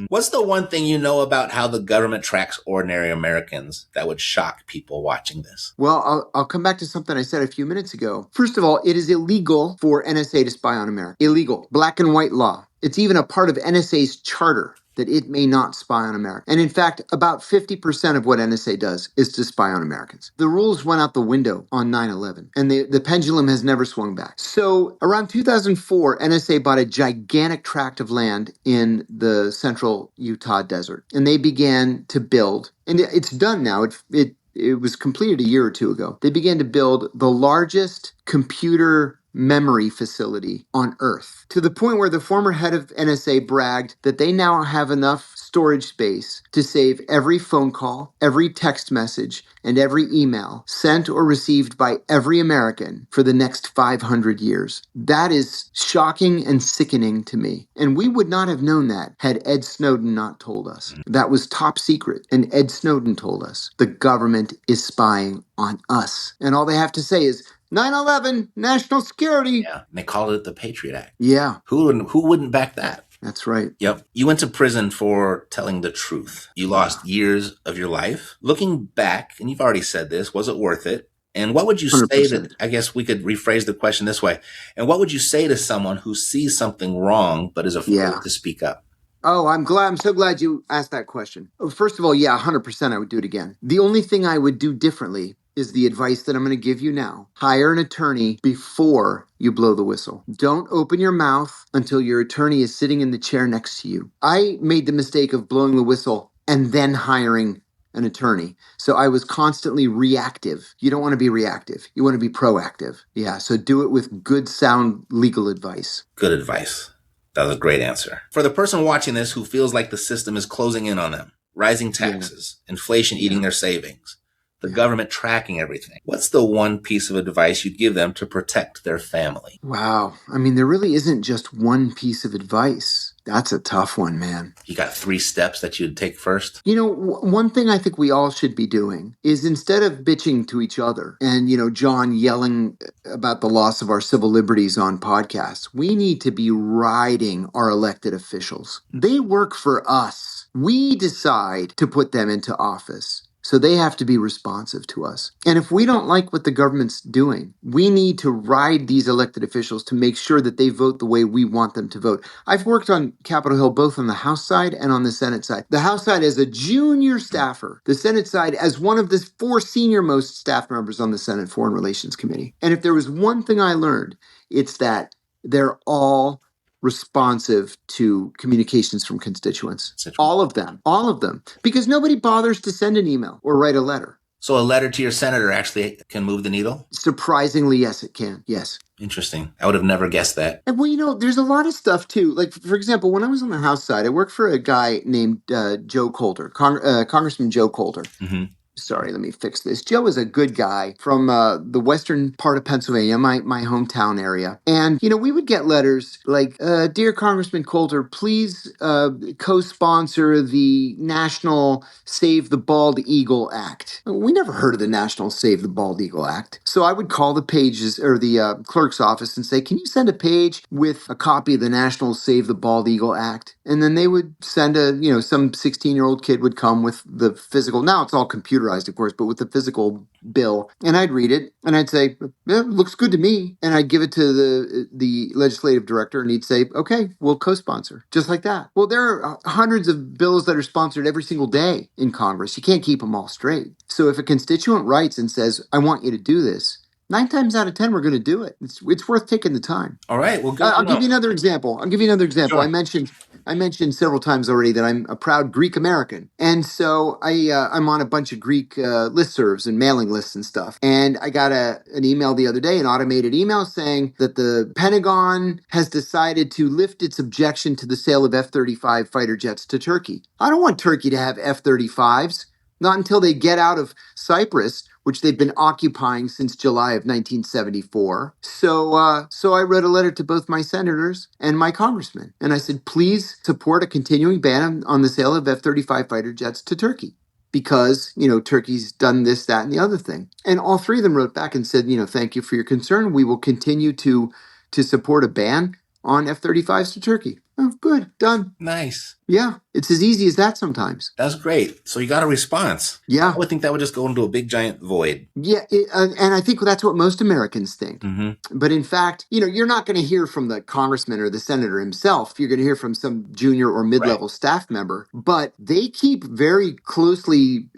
What's the one thing you know about how the government tracks ordinary Americans that would shock people watching this? Well, I'll come back to something I said a few minutes ago. First of all, it is illegal for NSA to spy on America. Illegal. Black and white law. It's even a part of NSA's charter that it may not spy on America. And in fact, about 50% of what NSA does is to spy on Americans. The rules went out the window on 9/11, and the pendulum has never swung back. So around 2004, NSA bought a gigantic tract of land in the central Utah desert, and they began to build, and it's done now. It was completed a year or two ago. They began to build the largest computer memory facility on Earth, to the point where the former head of NSA bragged that they now have enough storage space to save every phone call, every text message, and every email sent or received by every American for the next 500 years. That is shocking and sickening to me. And we would not have known that had Ed Snowden not told us. That was top secret. And Ed Snowden told us the government is spying on us. And all they have to say is, 9/11, national security. Yeah, and they called it the Patriot Act. Yeah. Who wouldn't back that? That's right. Yep. You went to prison for telling the truth. You lost years of your life. Looking back, and you've already said this, was it worth it? And what would you 100%. say I guess we could rephrase the question this way. And what would you say to someone who sees something wrong but is afraid to speak up? Oh, I'm so glad you asked that question. First of all, yeah, 100% I would do it again. The only thing I would do differently is the advice that I'm going to give you now. Hire an attorney before you blow the whistle. Don't open your mouth until your attorney is sitting in the chair next to you. I made the mistake of blowing the whistle and then hiring an attorney. So I was constantly reactive. You don't want to be reactive. You want to be proactive. Yeah, so do it with good, sound legal advice. Good advice. That was a great answer. For the person watching this who feels like the system is closing in on them, rising taxes, inflation eating their savings, the government tracking everything, what's the one piece of advice you'd give them to protect their family? Wow. I mean, there really isn't just one piece of advice. That's a tough one, man. You got 3 steps that you'd take first? You know, one thing I think we all should be doing is instead of bitching to each other and, John yelling about the loss of our civil liberties on podcasts, we need to be riding our elected officials. They work for us. We decide to put them into office. So they have to be responsive to us. And if we don't like what the government's doing, we need to ride these elected officials to make sure that they vote the way we want them to vote. I've worked on Capitol Hill both on the House side and on the Senate side. The House side as a junior staffer, the Senate side as one of the 4 senior most staff members on the Senate Foreign Relations Committee. And if there was one thing I learned, it's that they're all responsive to communications from constituents. All of them, because nobody bothers to send an email or write a letter. So a letter to your senator actually can move the needle? Surprisingly, yes, it can. Yes. Interesting. I would have never guessed that. And well, there's a lot of stuff too. Like, for example, when I was on the House side, I worked for a guy named Joe Coulter, Congressman Joe Coulter. Mm-hmm. Sorry, let me fix this. Joe is a good guy from the western part of Pennsylvania, my hometown area. And, we would get letters like, Dear Congressman Coulter, please co-sponsor the National Save the Bald Eagle Act. We never heard of the National Save the Bald Eagle Act. So I would call the pages or the clerk's office and say, can you send a page with a copy of the National Save the Bald Eagle Act? And then they would send some 16-year-old kid would come with the physical. Now it's all computerized, of course, but with the physical bill. And I'd read it and I'd say, yeah, looks good to me. And I'd give it to the legislative director and he'd say, okay, we'll co-sponsor. Just like that. Well, there are hundreds of bills that are sponsored every single day in Congress. You can't keep them all straight. So if a constituent writes and says, I want you to do this, 9 times out of 10, we're going to do it. It's worth taking the time. All right. Well, I'll give you another example. Sure. I mentioned several times already that I'm a proud Greek American. And so I'm on a bunch of Greek listservs and mailing lists and stuff. And I got an email the other day, an automated email saying that the Pentagon has decided to lift its objection to the sale of F-35 fighter jets to Turkey. I don't want Turkey to have F-35s. Not until they get out of Cyprus, which they've been occupying since July of 1974. So I wrote a letter to both my senators and my congressman. And I said, please support a continuing ban on the sale of F-35 fighter jets to Turkey. Because, Turkey's done this, that, and the other thing. And all 3 of them wrote back and said, thank you for your concern. We will continue to support a ban on F-35s to Turkey. Oh, good. Done. Nice. Yeah. It's as easy as that sometimes. That's great. So you got a response. Yeah. I would think that would just go into a big giant void. Yeah. And I think that's what most Americans think. Mm-hmm. But in fact, you're not going to hear from the congressman or the senator himself. You're going to hear from some junior or mid-level staff member. But they keep very closely,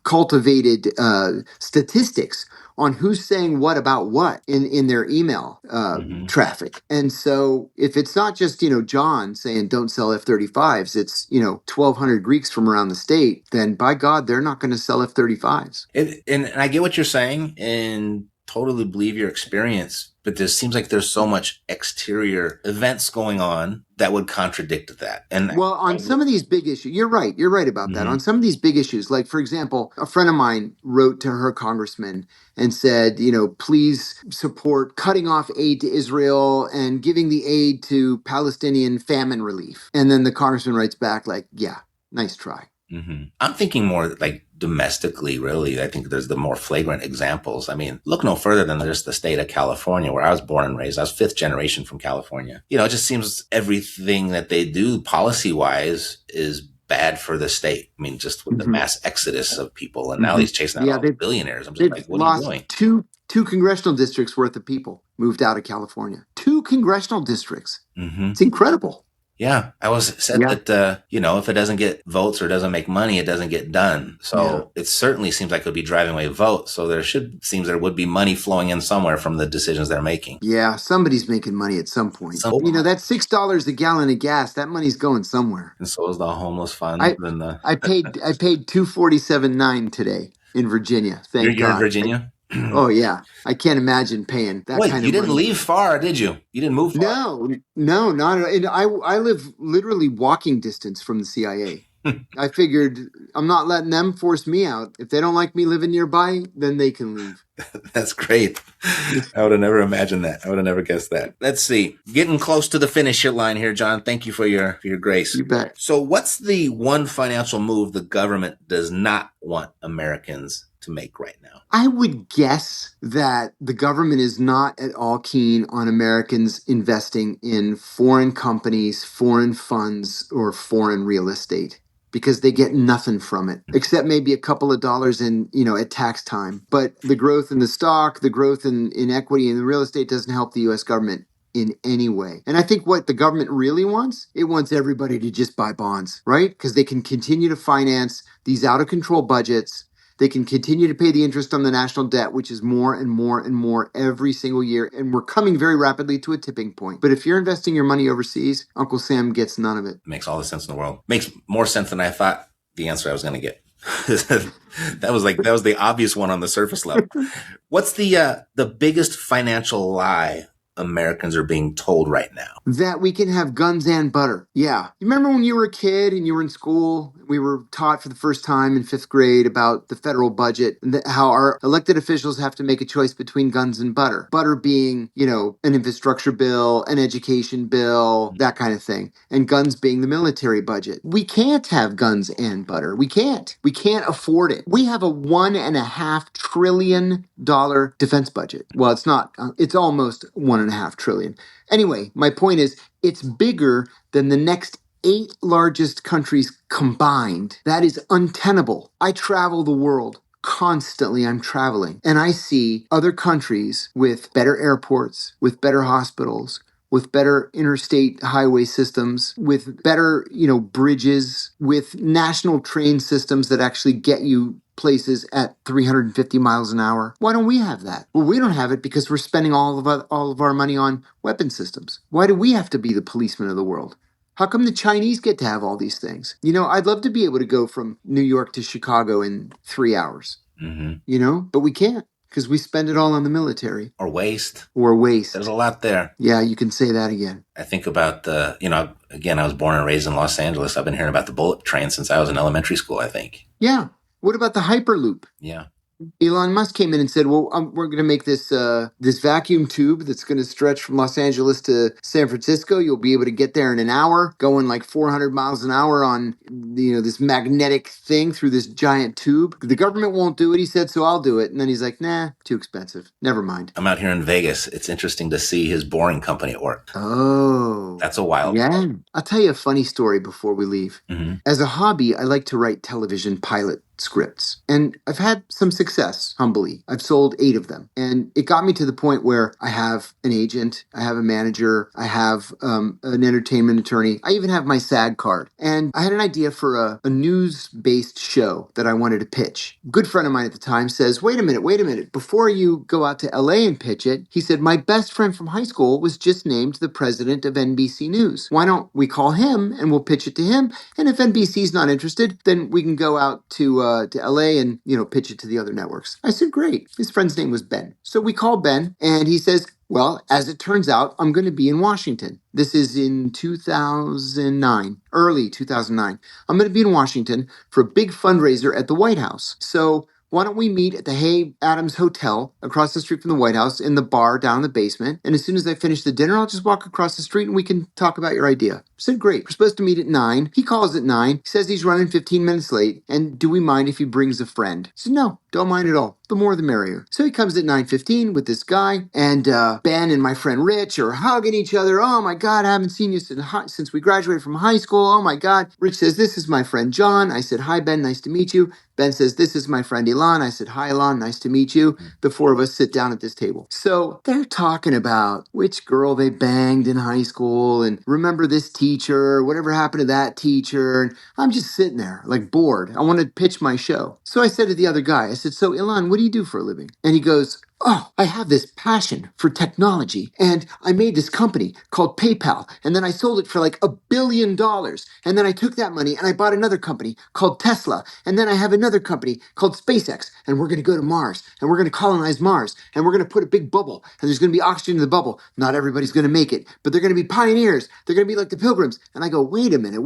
cultivated statistics on who's saying what about what in their email traffic. And so if it's not just, John saying don't sell F-35s, it's, 1,200 Greeks from around the state, then by God, they're not going to sell F-35s. And I get what you're saying and totally believe your experience, but there seems like there's so much exterior events going on that would contradict that. And well, on some of these big issues, you're right about that. On some of these big issues, like, for example, a friend of mine wrote to her congressman and said, please support cutting off aid to Israel and giving the aid to Palestinian famine relief. And then the congressman writes back like, yeah, nice try. Mm-hmm. I'm thinking more like domestically, really. I think there's the more flagrant examples. I mean, look no further than just the state of California, where I was born and raised. I was 5th generation from California. It just seems everything that they do policy-wise is bad for the state. I mean, just with the mass exodus of people, and now he's chasing out all the billionaires. I'm just like, what are you doing? Two congressional districts worth of people moved out of California. 2 congressional districts. Mm-hmm. It's incredible. Yeah, I was said that, if it doesn't get votes or doesn't make money, it doesn't get done. So it certainly seems like it would be driving away votes. So there would be money flowing in somewhere from the decisions they're making. Yeah, somebody's making money at some point. That's $6 a gallon of gas. That money's going somewhere. And so is the homeless fund. I paid $247.9 today in Virginia. Thank God. You're in Virginia? Oh yeah, I can't imagine paying that Wait, kind you of didn't money. leave far, did you? You didn't move far. No, no, not at all. And I live literally walking distance from the CIA. I figured I'm not letting them force me out. If they don't like me living nearby, then they can leave. That's great. I would have never imagined that. I would have never guessed that. Let's see. Getting close to the finish line here, John. Thank you for your grace. You bet. So what's the one financial move the government does not want Americans to make right now? I would guess that the government is not at all keen on Americans investing in foreign companies, foreign funds, or foreign real estate because they get nothing from it except maybe a couple of dollars in, at tax time. But the growth in the stock, the growth in equity in the real estate doesn't help the US government in any way. And I think what the government really wants, it wants everybody to just buy bonds, right? Because they can continue to finance these out of control budgets. They can continue to pay the interest on the national debt, which is more and more and more every single year. And we're coming very rapidly to a tipping point. But if you're investing your money overseas, Uncle Sam gets none of it. Makes all the sense in the world. Makes more sense than I thought the answer I was going to get. that was the obvious one on the surface level. What's the biggest financial lie Americans are being told right now? That we can have guns and butter. Yeah. You remember when you were a kid and you were in school, we were taught for the first time in 5th grade about the federal budget and how our elected officials have to make a choice between guns and butter. Butter being, an infrastructure bill, an education bill, that kind of thing. And guns being the military budget. We can't have guns and butter. We can't. We can't afford it. We have a $1.5 trillion defense budget. Well, it's not. It's almost $1.5 trillion. Anyway, my point is, it's bigger than the next 8 largest countries combined. That is untenable. I travel the world. Constantly I'm traveling and I see other countries with better airports, with better hospitals, with better interstate highway systems, with better, bridges, with national train systems that actually get you places at 350 miles an hour. Why don't we have that? Well, we don't have it because we're spending all of our money on weapon systems. Why do we have to be the policemen of the world? How come the Chinese get to have all these things? I'd love to be able to go from New York to Chicago in 3 hours, but we can't because we spend it all on the military. Or waste. There's a lot there. Yeah, you can say that again. I think about again, I was born and raised in Los Angeles. I've been hearing about the bullet train since I was in elementary school, I think. Yeah. What about the Hyperloop? Yeah. Elon Musk came in and said, well, we're going to make this vacuum tube that's going to stretch from Los Angeles to San Francisco. You'll be able to get there in an hour, going like 400 miles an hour on, this magnetic thing through this giant tube. The government won't do it, he said, so I'll do it. And then he's like, nah, too expensive. Never mind. I'm out here in Vegas. It's interesting to see his boring company at work. Oh. That's a wild one. I'll tell you a funny story before we leave. Mm-hmm. As a hobby, I like to write television pilot scripts. And I've had some success, humbly. I've sold 8 of them. And it got me to the point where I have an agent, I have a manager, I have an entertainment attorney, I even have my SAG card. And I had an idea for a news-based show that I wanted to pitch. A good friend of mine at the time says, wait a minute, before you go out to LA and pitch it, he said, my best friend from high school was just named the president of NBC News. Why don't we call him and we'll pitch it to him? And if NBC's not interested, then we can go out to LA and, pitch it to the other networks. I said, great. His friend's name was Ben. So we called Ben and he says, well, as it turns out, I'm going to be in Washington. This is in 2009, early 2009. I'm going to be in Washington for a big fundraiser at the White House. So why don't we meet at the Hay Adams Hotel across the street from the White House in the bar down in the basement? And as soon as I finish the dinner, I'll just walk across the street and we can talk about your idea. I said, great. We're supposed to meet at 9. He calls at 9. He says he's running 15 minutes late. And do we mind if he brings a friend? I said, no, don't mind at all. The more the merrier. So he comes at 9:15 with this guy, and Ben and my friend Rich are hugging each other. Oh my God, I haven't seen you since we graduated from high school. Oh my God. Rich says, this is my friend John. I said, hi Ben, nice to meet you. Ben says, this is my friend Elon. I said, hi Elon, nice to meet you. The 4 of us sit down at this table. So they're talking about which girl they banged in high school and remember this teacher, whatever happened to that teacher. And I'm just sitting there like bored. I want to pitch my show. So I said to the other guy, I said, so Elon, what do you do for a living? And he goes, oh, I have this passion for technology, and I made this company called PayPal, and then I sold it for like $1 billion. And then I took that money and I bought another company called Tesla, and then I have another company called SpaceX, and we're going to go to Mars, and we're going to colonize Mars, and we're going to put a big bubble, and there's going to be oxygen in the bubble. Not everybody's going to make it, but they're going to be pioneers. They're going to be like the pilgrims. And I go, wait a minute.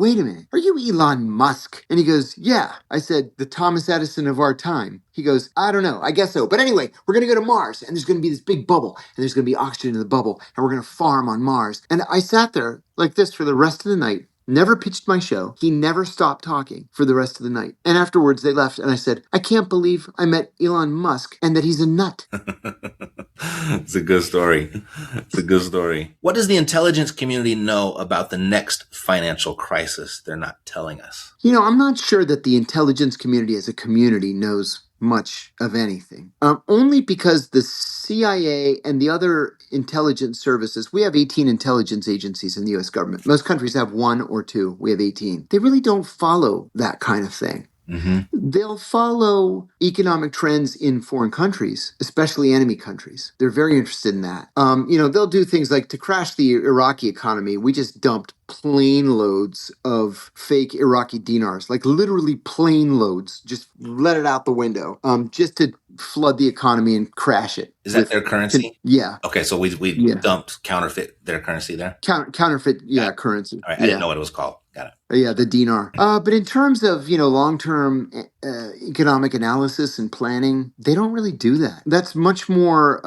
Are you Elon Musk? And he goes, yeah. I said, the Thomas Edison of our time. He goes, I don't know. I guess so. But anyway, we're going to go to Mars, and there's going to be this big bubble, and there's going to be oxygen in the bubble, and we're going to farm on Mars. And I sat there like this for the rest of the night, never pitched my show. He never stopped talking for the rest of the night. And afterwards, they left, and I said, I can't believe I met Elon Musk and that he's a nut. It's a good story. It's a good story. What does the intelligence community know about the next financial crisis they're not telling us? You know, I'm not sure that the intelligence community as a community knows much of anything. Only because the CIA and the other intelligence services, we have 18 intelligence agencies in the US government. Most countries have one or two. We have 18. They really don't follow that kind of thing. Mm-hmm. They'll follow economic trends in foreign countries, especially enemy countries. They're very interested in that. They'll do things like to crash the Iraqi economy. We just dumped plane loads of fake Iraqi dinars, like literally plane loads, just let it out the window, just to flood the economy and crash it. Is that their currency? Yeah. Okay, so we dumped counterfeit their currency there? Counterfeit, currency. All right, I didn't know what it was called. Got it. Yeah, the dinar. But in terms of, long-term economic analysis and planning, they don't really do that. That's much more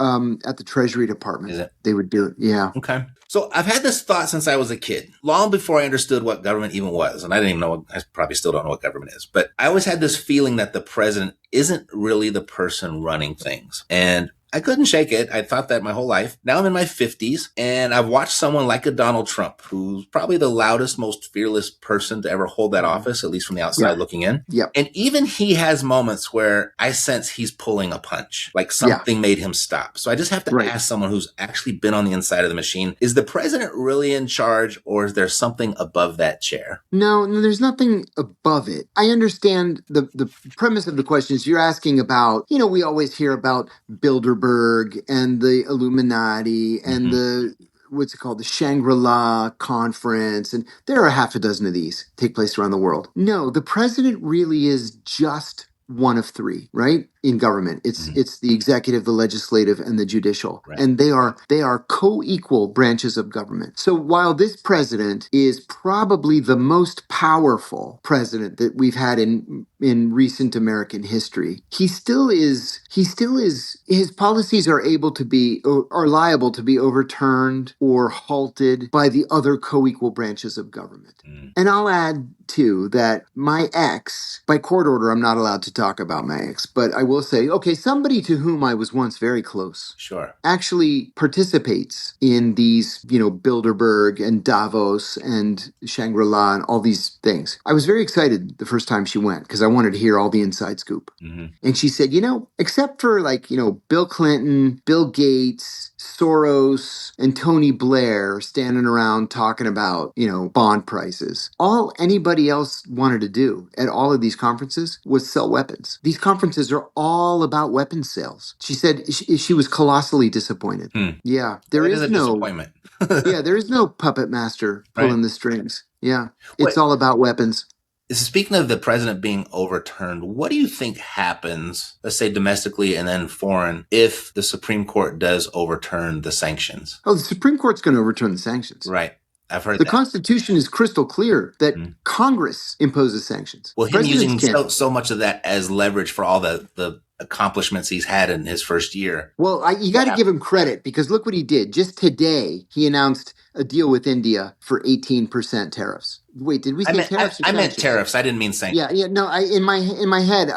at the Treasury Department. Is it? They would do it, yeah. Okay. So I've had this thought since I was a kid, long before I understood what government even was. And I didn't even know, I probably still don't know what government is. But I always had this feeling that the president isn't really the person running things. And I couldn't shake it. I thought that my whole life. Now I'm in my 50s, and I've watched someone like a Donald Trump, who's probably the loudest, most fearless person to ever hold that office, at least from the outside looking in. Yep. And even he has moments where I sense he's pulling a punch, like something made him stop. So I just have to ask someone who's actually been on the inside of the machine, is the president really in charge, or is there something above that chair? No, there's nothing above it. I understand the premise of the question is you're asking about, we always hear about Bilderberg and the Illuminati and the Shangri-La conference. And there are half a dozen of these take place around the world. No, the president really is just one of three, right? In government. It's the executive, the legislative, and the judicial. Right. And they are co-equal branches of government. So while this president is probably the most powerful president that we've had in recent American history, his policies are liable to be overturned or halted by the other co-equal branches of government. And I'll add too that my ex, by court order, I'm not allowed to talk about my ex, but I will say, okay, somebody to whom I was once very close actually participates in these, Bilderberg and Davos and Shangri-La and all these things. I was very excited the first time she went because I wanted to hear all the inside scoop. And she said, except for Bill Clinton, Bill Gates, Soros, and Tony Blair standing around talking about, bond prices, all anybody else wanted to do at all of these conferences was sell weapons. These conferences are all about weapons sales. She said she was colossally disappointed. Yeah, there is no disappointment. Yeah, there is no puppet master pulling the strings. Yeah, it's all about weapons. Speaking of the president being overturned, what do you think happens, let's say domestically and then foreign, if the Supreme Court does overturn the sanctions? Oh, the Supreme Court's going to overturn the sanctions. Right. I've heard the Constitution is crystal clear that Congress imposes sanctions. Well, him using so much of that as leverage for all the accomplishments he's had in his first year. Well, you got to give him credit because look what he did. Just today, he announced a deal with India for 18% tariffs. Wait, did we say tariffs? I meant tariffs. I didn't mean sanctions. Yeah. No, in my head,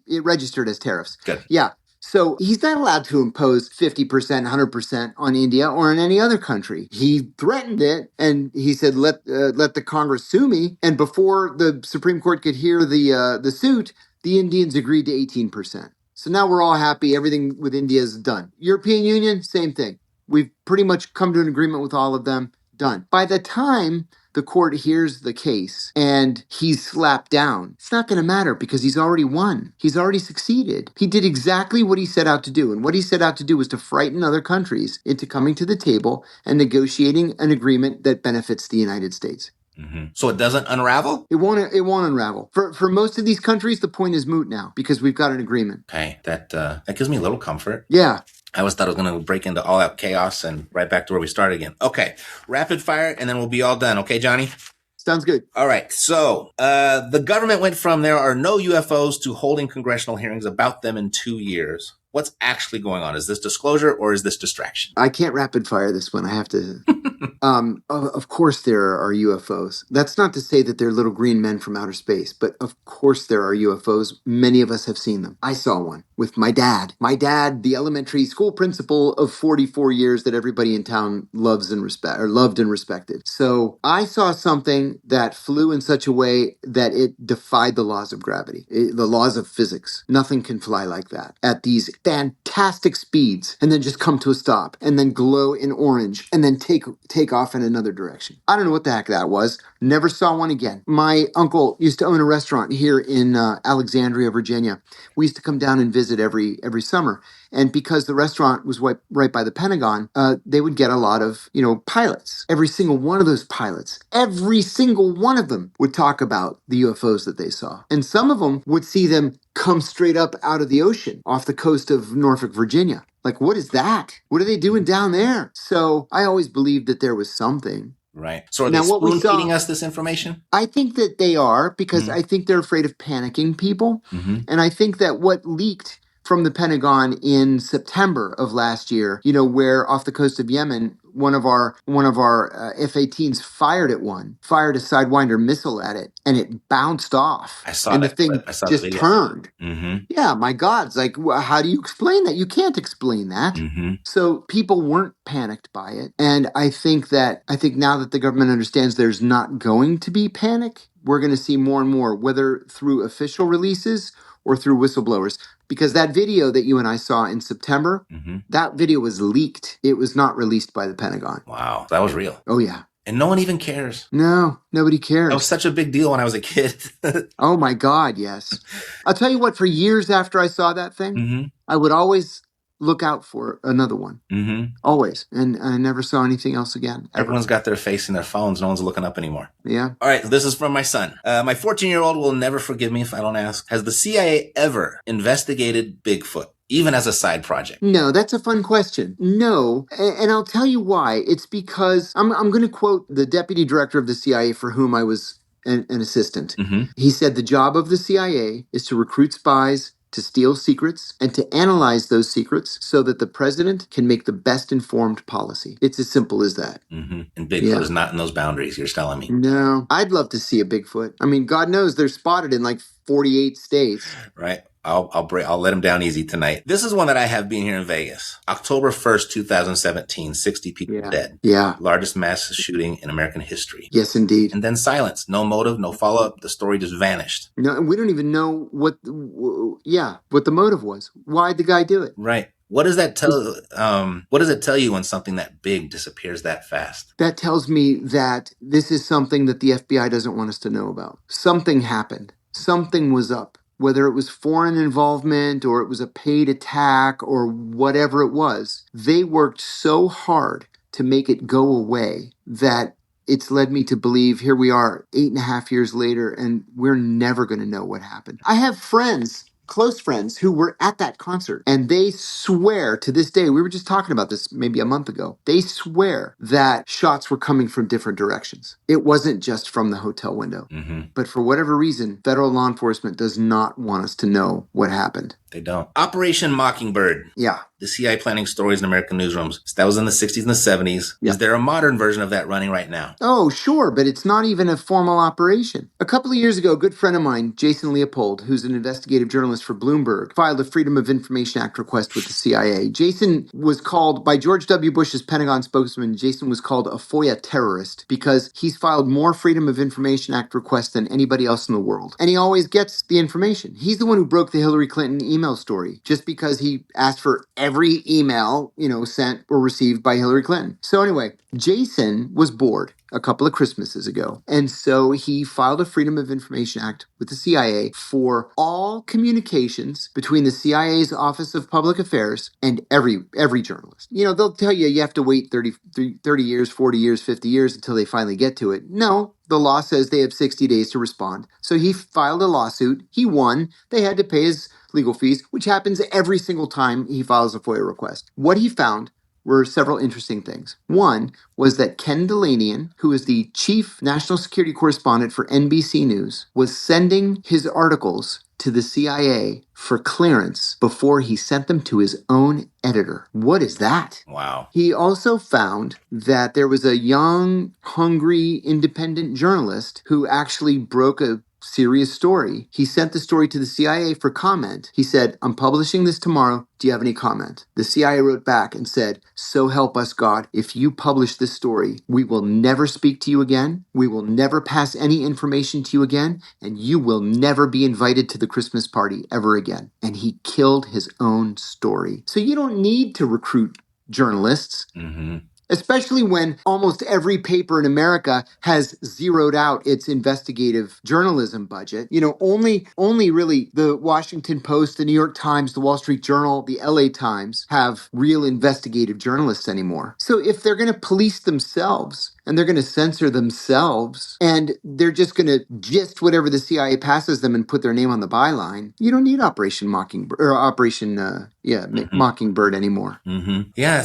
it registered as tariffs. Good. Yeah. So he's not allowed to impose 50%, 100% on India or on any other country. He threatened it, and he said, let the Congress sue me. And before the Supreme Court could hear the suit, the Indians agreed to 18%. So now we're all happy. Everything with India is done. European Union, same thing. We've pretty much come to an agreement with all of them. Done. By the time the court hears the case and he's slapped down, it's not going to matter because he's already won. He's already succeeded. He did exactly what he set out to do. And what he set out to do was to frighten other countries into coming to the table and negotiating an agreement that benefits the United States. Mm-hmm. So it doesn't unravel? It won't unravel. For most of these countries, the point is moot now because we've got an agreement. Okay, that gives me a little comfort. Yeah. I always thought it was going to break into all out chaos and right back to where we started again. Okay, rapid fire, and then we'll be all done. Okay, Johnny? Sounds good. All right, so the government went from there are no UFOs to holding congressional hearings about them in 2 years. What's actually going on? Is this disclosure or is this distraction? I can't rapid fire this one. I have to. Of course there are UFOs. That's not to say that they're little green men from outer space, but of course there are UFOs. Many of us have seen them. I saw one with my dad. My dad, the elementary school principal of 44 years that everybody in town loved and respected. So I saw something that flew in such a way that it defied the laws of gravity, the laws of physics. Nothing can fly like that at these fantastic speeds and then just come to a stop and then glow in orange and then take off in another direction. I don't know what the heck that was. Never saw one again. My uncle used to own a restaurant here in Alexandria, Virginia. We used to come down and visit every summer. And because the restaurant was right by the Pentagon, they would get a lot of, pilots. Every single one of those pilots, every single one of them would talk about the UFOs that they saw. And some of them would see them come straight up out of the ocean off the coast of Norfolk, Virginia. Like, what is that? What are they doing down there? So I always believed that there was something. Right. So are they spoon-feeding us this information? I think that they are because I think they're afraid of panicking people. Mm-hmm. And I think that what leaked from the Pentagon in September of last year, where off the coast of Yemen, one of our F-18s fired a Sidewinder missile at it, and it bounced off. I saw and that. The thing just turned. Mm-hmm. Yeah, my God. It's like, how do you explain that? You can't explain that. Mm-hmm. So people weren't panicked by it. And I think now that the government understands there's not going to be panic, we're going to see more and more, whether through official releases or through whistleblowers. Because that video that you and I saw in September, that video was leaked. It was not released by the Pentagon. Wow, that was real. Oh, yeah. And no one even cares. No, nobody cares. That was such a big deal when I was a kid. Oh, my God, yes. I'll tell you what, for years after I saw that thing, I would always look out for another one. Mm-hmm. Always. And I never saw anything else again. Ever. Everyone's got their face in their phones. No one's looking up anymore. Yeah. All right. This is from my son. My 14-year-old will never forgive me if I don't ask. Has the CIA ever investigated Bigfoot, even as a side project? No, that's a fun question. No. And I'll tell you why. It's because I'm going to quote the deputy director of the CIA for whom I was an assistant. Mm-hmm. He said the job of the CIA is to recruit spies, to steal secrets, and to analyze those secrets so that the president can make the best informed policy. It's as simple as that. Mm-hmm. And Bigfoot is not in those boundaries, you're telling me. No. I'd love to see a Bigfoot. I mean, God knows they're spotted in like 48 states. Right. I'll let him down easy tonight. This is one that I have being here in Vegas. October 1st, 2017, 60 people dead. Yeah. Largest mass shooting in American history. Yes, indeed. And then silence. No motive, no follow-up. The story just vanished. No, we don't even know what the motive was. Why'd the guy do it? Right. What does that tell? What does it tell you when something that big disappears that fast? That tells me that this is something that the FBI doesn't want us to know about. Something happened. Something was up. Whether it was foreign involvement or it was a paid attack or whatever it was, they worked so hard to make it go away that it's led me to believe here we are 8.5 years later and we're never going to know what happened. I have friends, close friends, who were at that concert and they swear to this day, we were just talking about this maybe a month ago, they swear that shots were coming from different directions. It wasn't just from the hotel window. Mm-hmm. But for whatever reason, federal law enforcement does not want us to know what happened. They don't. Operation Mockingbird. Yeah. The CIA planning stories in American newsrooms. That was in the 60s and the 70s. Yeah. Is there a modern version of that running right now? Oh, sure, but it's not even a formal operation. A couple of years ago, a good friend of mine, Jason Leopold, who's an investigative journalist for Bloomberg, filed a Freedom of Information Act request with the CIA. Jason was called, by George W. Bush's Pentagon spokesman, Jason was called a FOIA terrorist because he's filed more Freedom of Information Act requests than anybody else in the world. And he always gets the information. He's the one who broke the Hillary Clinton email story just because he asked for every email, sent or received by Hillary Clinton. So anyway, Jason was bored. a couple of Christmases ago. And so he filed a Freedom of Information Act with the CIA for all communications between the CIA's Office of Public Affairs and every journalist. They'll tell you have to wait 30 years, 40 years, 50 years until they finally get to it. No, the law says they have 60 days to respond. So he filed a lawsuit. He won. They had to pay his legal fees, which happens every single time he files a FOIA request. What he found were several interesting things. One was that Ken Delanian, who is the chief national security correspondent for NBC News, was sending his articles to the CIA for clearance before he sent them to his own editor. What is that? Wow. He also found that there was a young, hungry, independent journalist who actually broke a serious story. He sent the story to the CIA for comment. He said, "I'm publishing this tomorrow. Do you have any comment?" The CIA wrote back and said, "So help us God, if you publish this story, we will never speak to you again. We will never pass any information to you again, and you will never be invited to the Christmas party ever again." And he killed his own story. So you don't need to recruit journalists. Mm-hmm. Especially when almost every paper in America has zeroed out its investigative journalism budget. Only really the Washington Post, the New York Times, the Wall Street Journal, the LA Times have real investigative journalists anymore. So if they're going to police themselves and they're going to censor themselves and they're just going to gist whatever the CIA passes them and put their name on the byline, you don't need Operation Mockingbird or Mockingbird anymore. Mm-hmm. Yeah.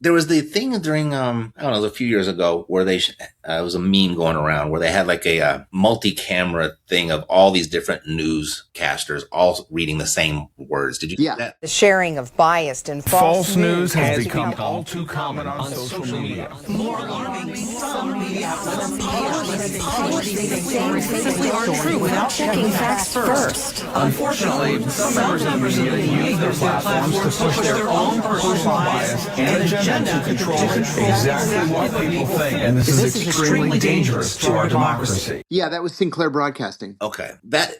There was the thing during, I don't know, it was a few years ago where it was a meme going around where they had like a multi-camera thing of all these different newscasters all reading the same words. Did you see that? The sharing of biased and false news has become all too common on social media. More alarming, some media outlets publish the same story without checking facts first. Unfortunately, some members of the media use their platforms to push their own personal bias and agenda to control exactly what people think. And this is extremely dangerous to our democracy. Yeah, that was Sinclair Broadcasting. Okay.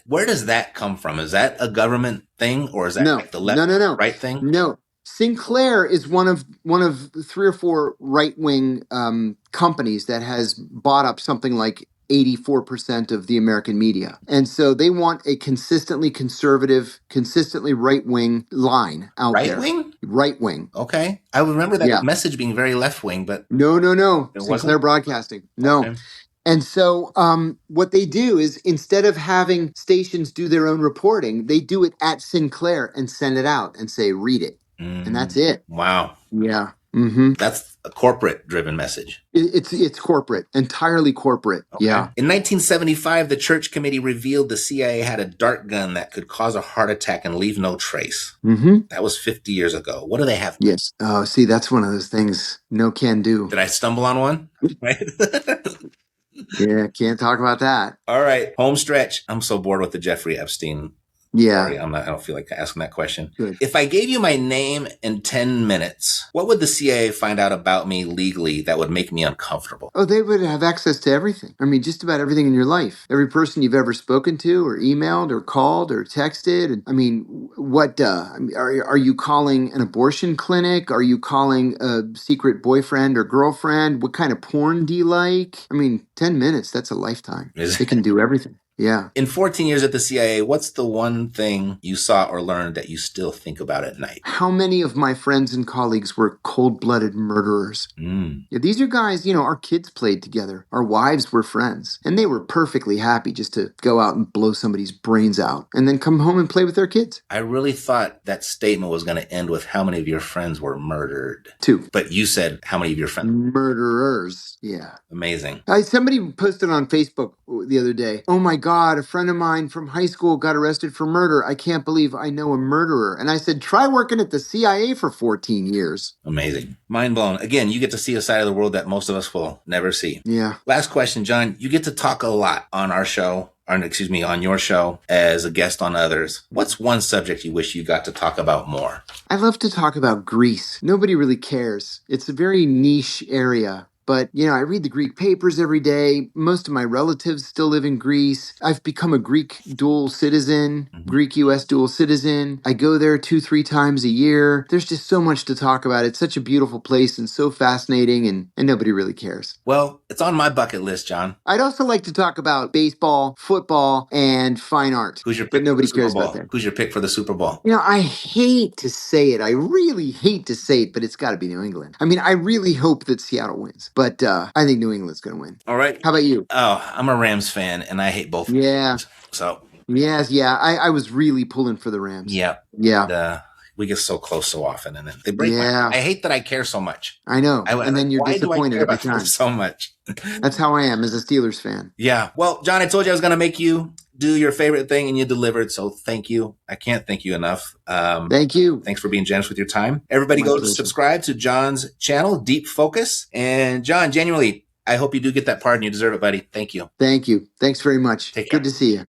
Where does that come from? Is that a government thing or is that like the left right thing? No. Sinclair is one of 3 or 4 right-wing companies that has bought up something like 84% of the American media. And so they want a consistently conservative, consistently right-wing line out there. Right-wing? Right-wing. Okay. I remember that message being very left-wing, but... No. Sinclair Broadcasting. No. Okay. And so what they do is instead of having stations do their own reporting, they do it at Sinclair and send it out and say, read it. And that's it. Wow. Yeah. Mm-hmm. That's a corporate-driven message. It's corporate, entirely corporate. Okay. Yeah. In 1975, the Church Committee revealed the CIA had a dart gun that could cause a heart attack and leave no trace. Mm-hmm. That was 50 years ago. What do they have? Yes. Oh, see, that's one of those things no can do. Did I stumble on one? Yeah, can't talk about that. All right, home stretch. I'm so bored with the Jeffrey Epstein. Yeah. Sorry, I don't feel like asking that question. Good. If I gave you my name in 10 minutes, what would the CIA find out about me legally that would make me uncomfortable? Oh, they would have access to everything. I mean, just about everything in your life. Every person you've ever spoken to or emailed or called or texted. I mean, what, are you calling an abortion clinic? Are you calling a secret boyfriend or girlfriend? What kind of porn do you like? I mean, 10 minutes, that's a lifetime. They can do everything. Yeah. In 14 years at the CIA, what's the one thing you saw or learned that you still think about at night? How many of my friends and colleagues were cold-blooded murderers? Yeah, these are guys, our kids played together. Our wives were friends. And they were perfectly happy just to go out and blow somebody's brains out and then come home and play with their kids. I really thought that statement was going to end with how many of your friends were murdered. 2. But you said how many of your friends? Murderers. Yeah. Amazing. Somebody posted on Facebook the other day, "Oh my God, a friend of mine from high school got arrested for murder. I can't believe I know a murderer." And I said, try working at the CIA for 14 years. Amazing. Mind blown. Again, you get to see a side of the world that most of us will never see. Yeah. Last question, John. You get to talk a lot on our show, on your show as a guest on others. What's one subject you wish you got to talk about more? I love to talk about Greece. Nobody really cares. It's a very niche area. but, I read the Greek papers every day. Most of my relatives still live in Greece. I've become a Greek dual citizen, Greek-U.S. dual citizen. I go there 2-3 times a year. There's just so much to talk about. It's such a beautiful place and so fascinating, and nobody really cares. Well, it's on my bucket list, John. I'd also like to talk about baseball, football, and fine art. Who's your pick? But nobody for the cares Super about Bowl? that. Who's your pick for the Super Bowl? I hate to say it. I really hate to say it, but it's got to be New England. I mean, I really hope that Seattle wins, but I think New England's going to win. All right. How about you? Oh, I'm a Rams fan, and I hate both. Yeah. Teams, so. Yes, yeah. I was really pulling for the Rams. Yeah. Yeah. We get so close so often, and then they break Yeah. I hate that I care so much. I know. And then you're why disappointed do I care every about time. them so much? That's how I am as a Steelers fan. Yeah. Well, John, I told you I was going to make you do your favorite thing, and you delivered. So thank you. I can't thank you enough. Thank you. Thanks for being generous with your time. Everybody My go pleasure. subscribe to John's channel, Deep Focus. And John, genuinely, I hope you do get that pardon. You deserve it, buddy. Thank you. Thank you. Thanks very much. Take care. Good to see you.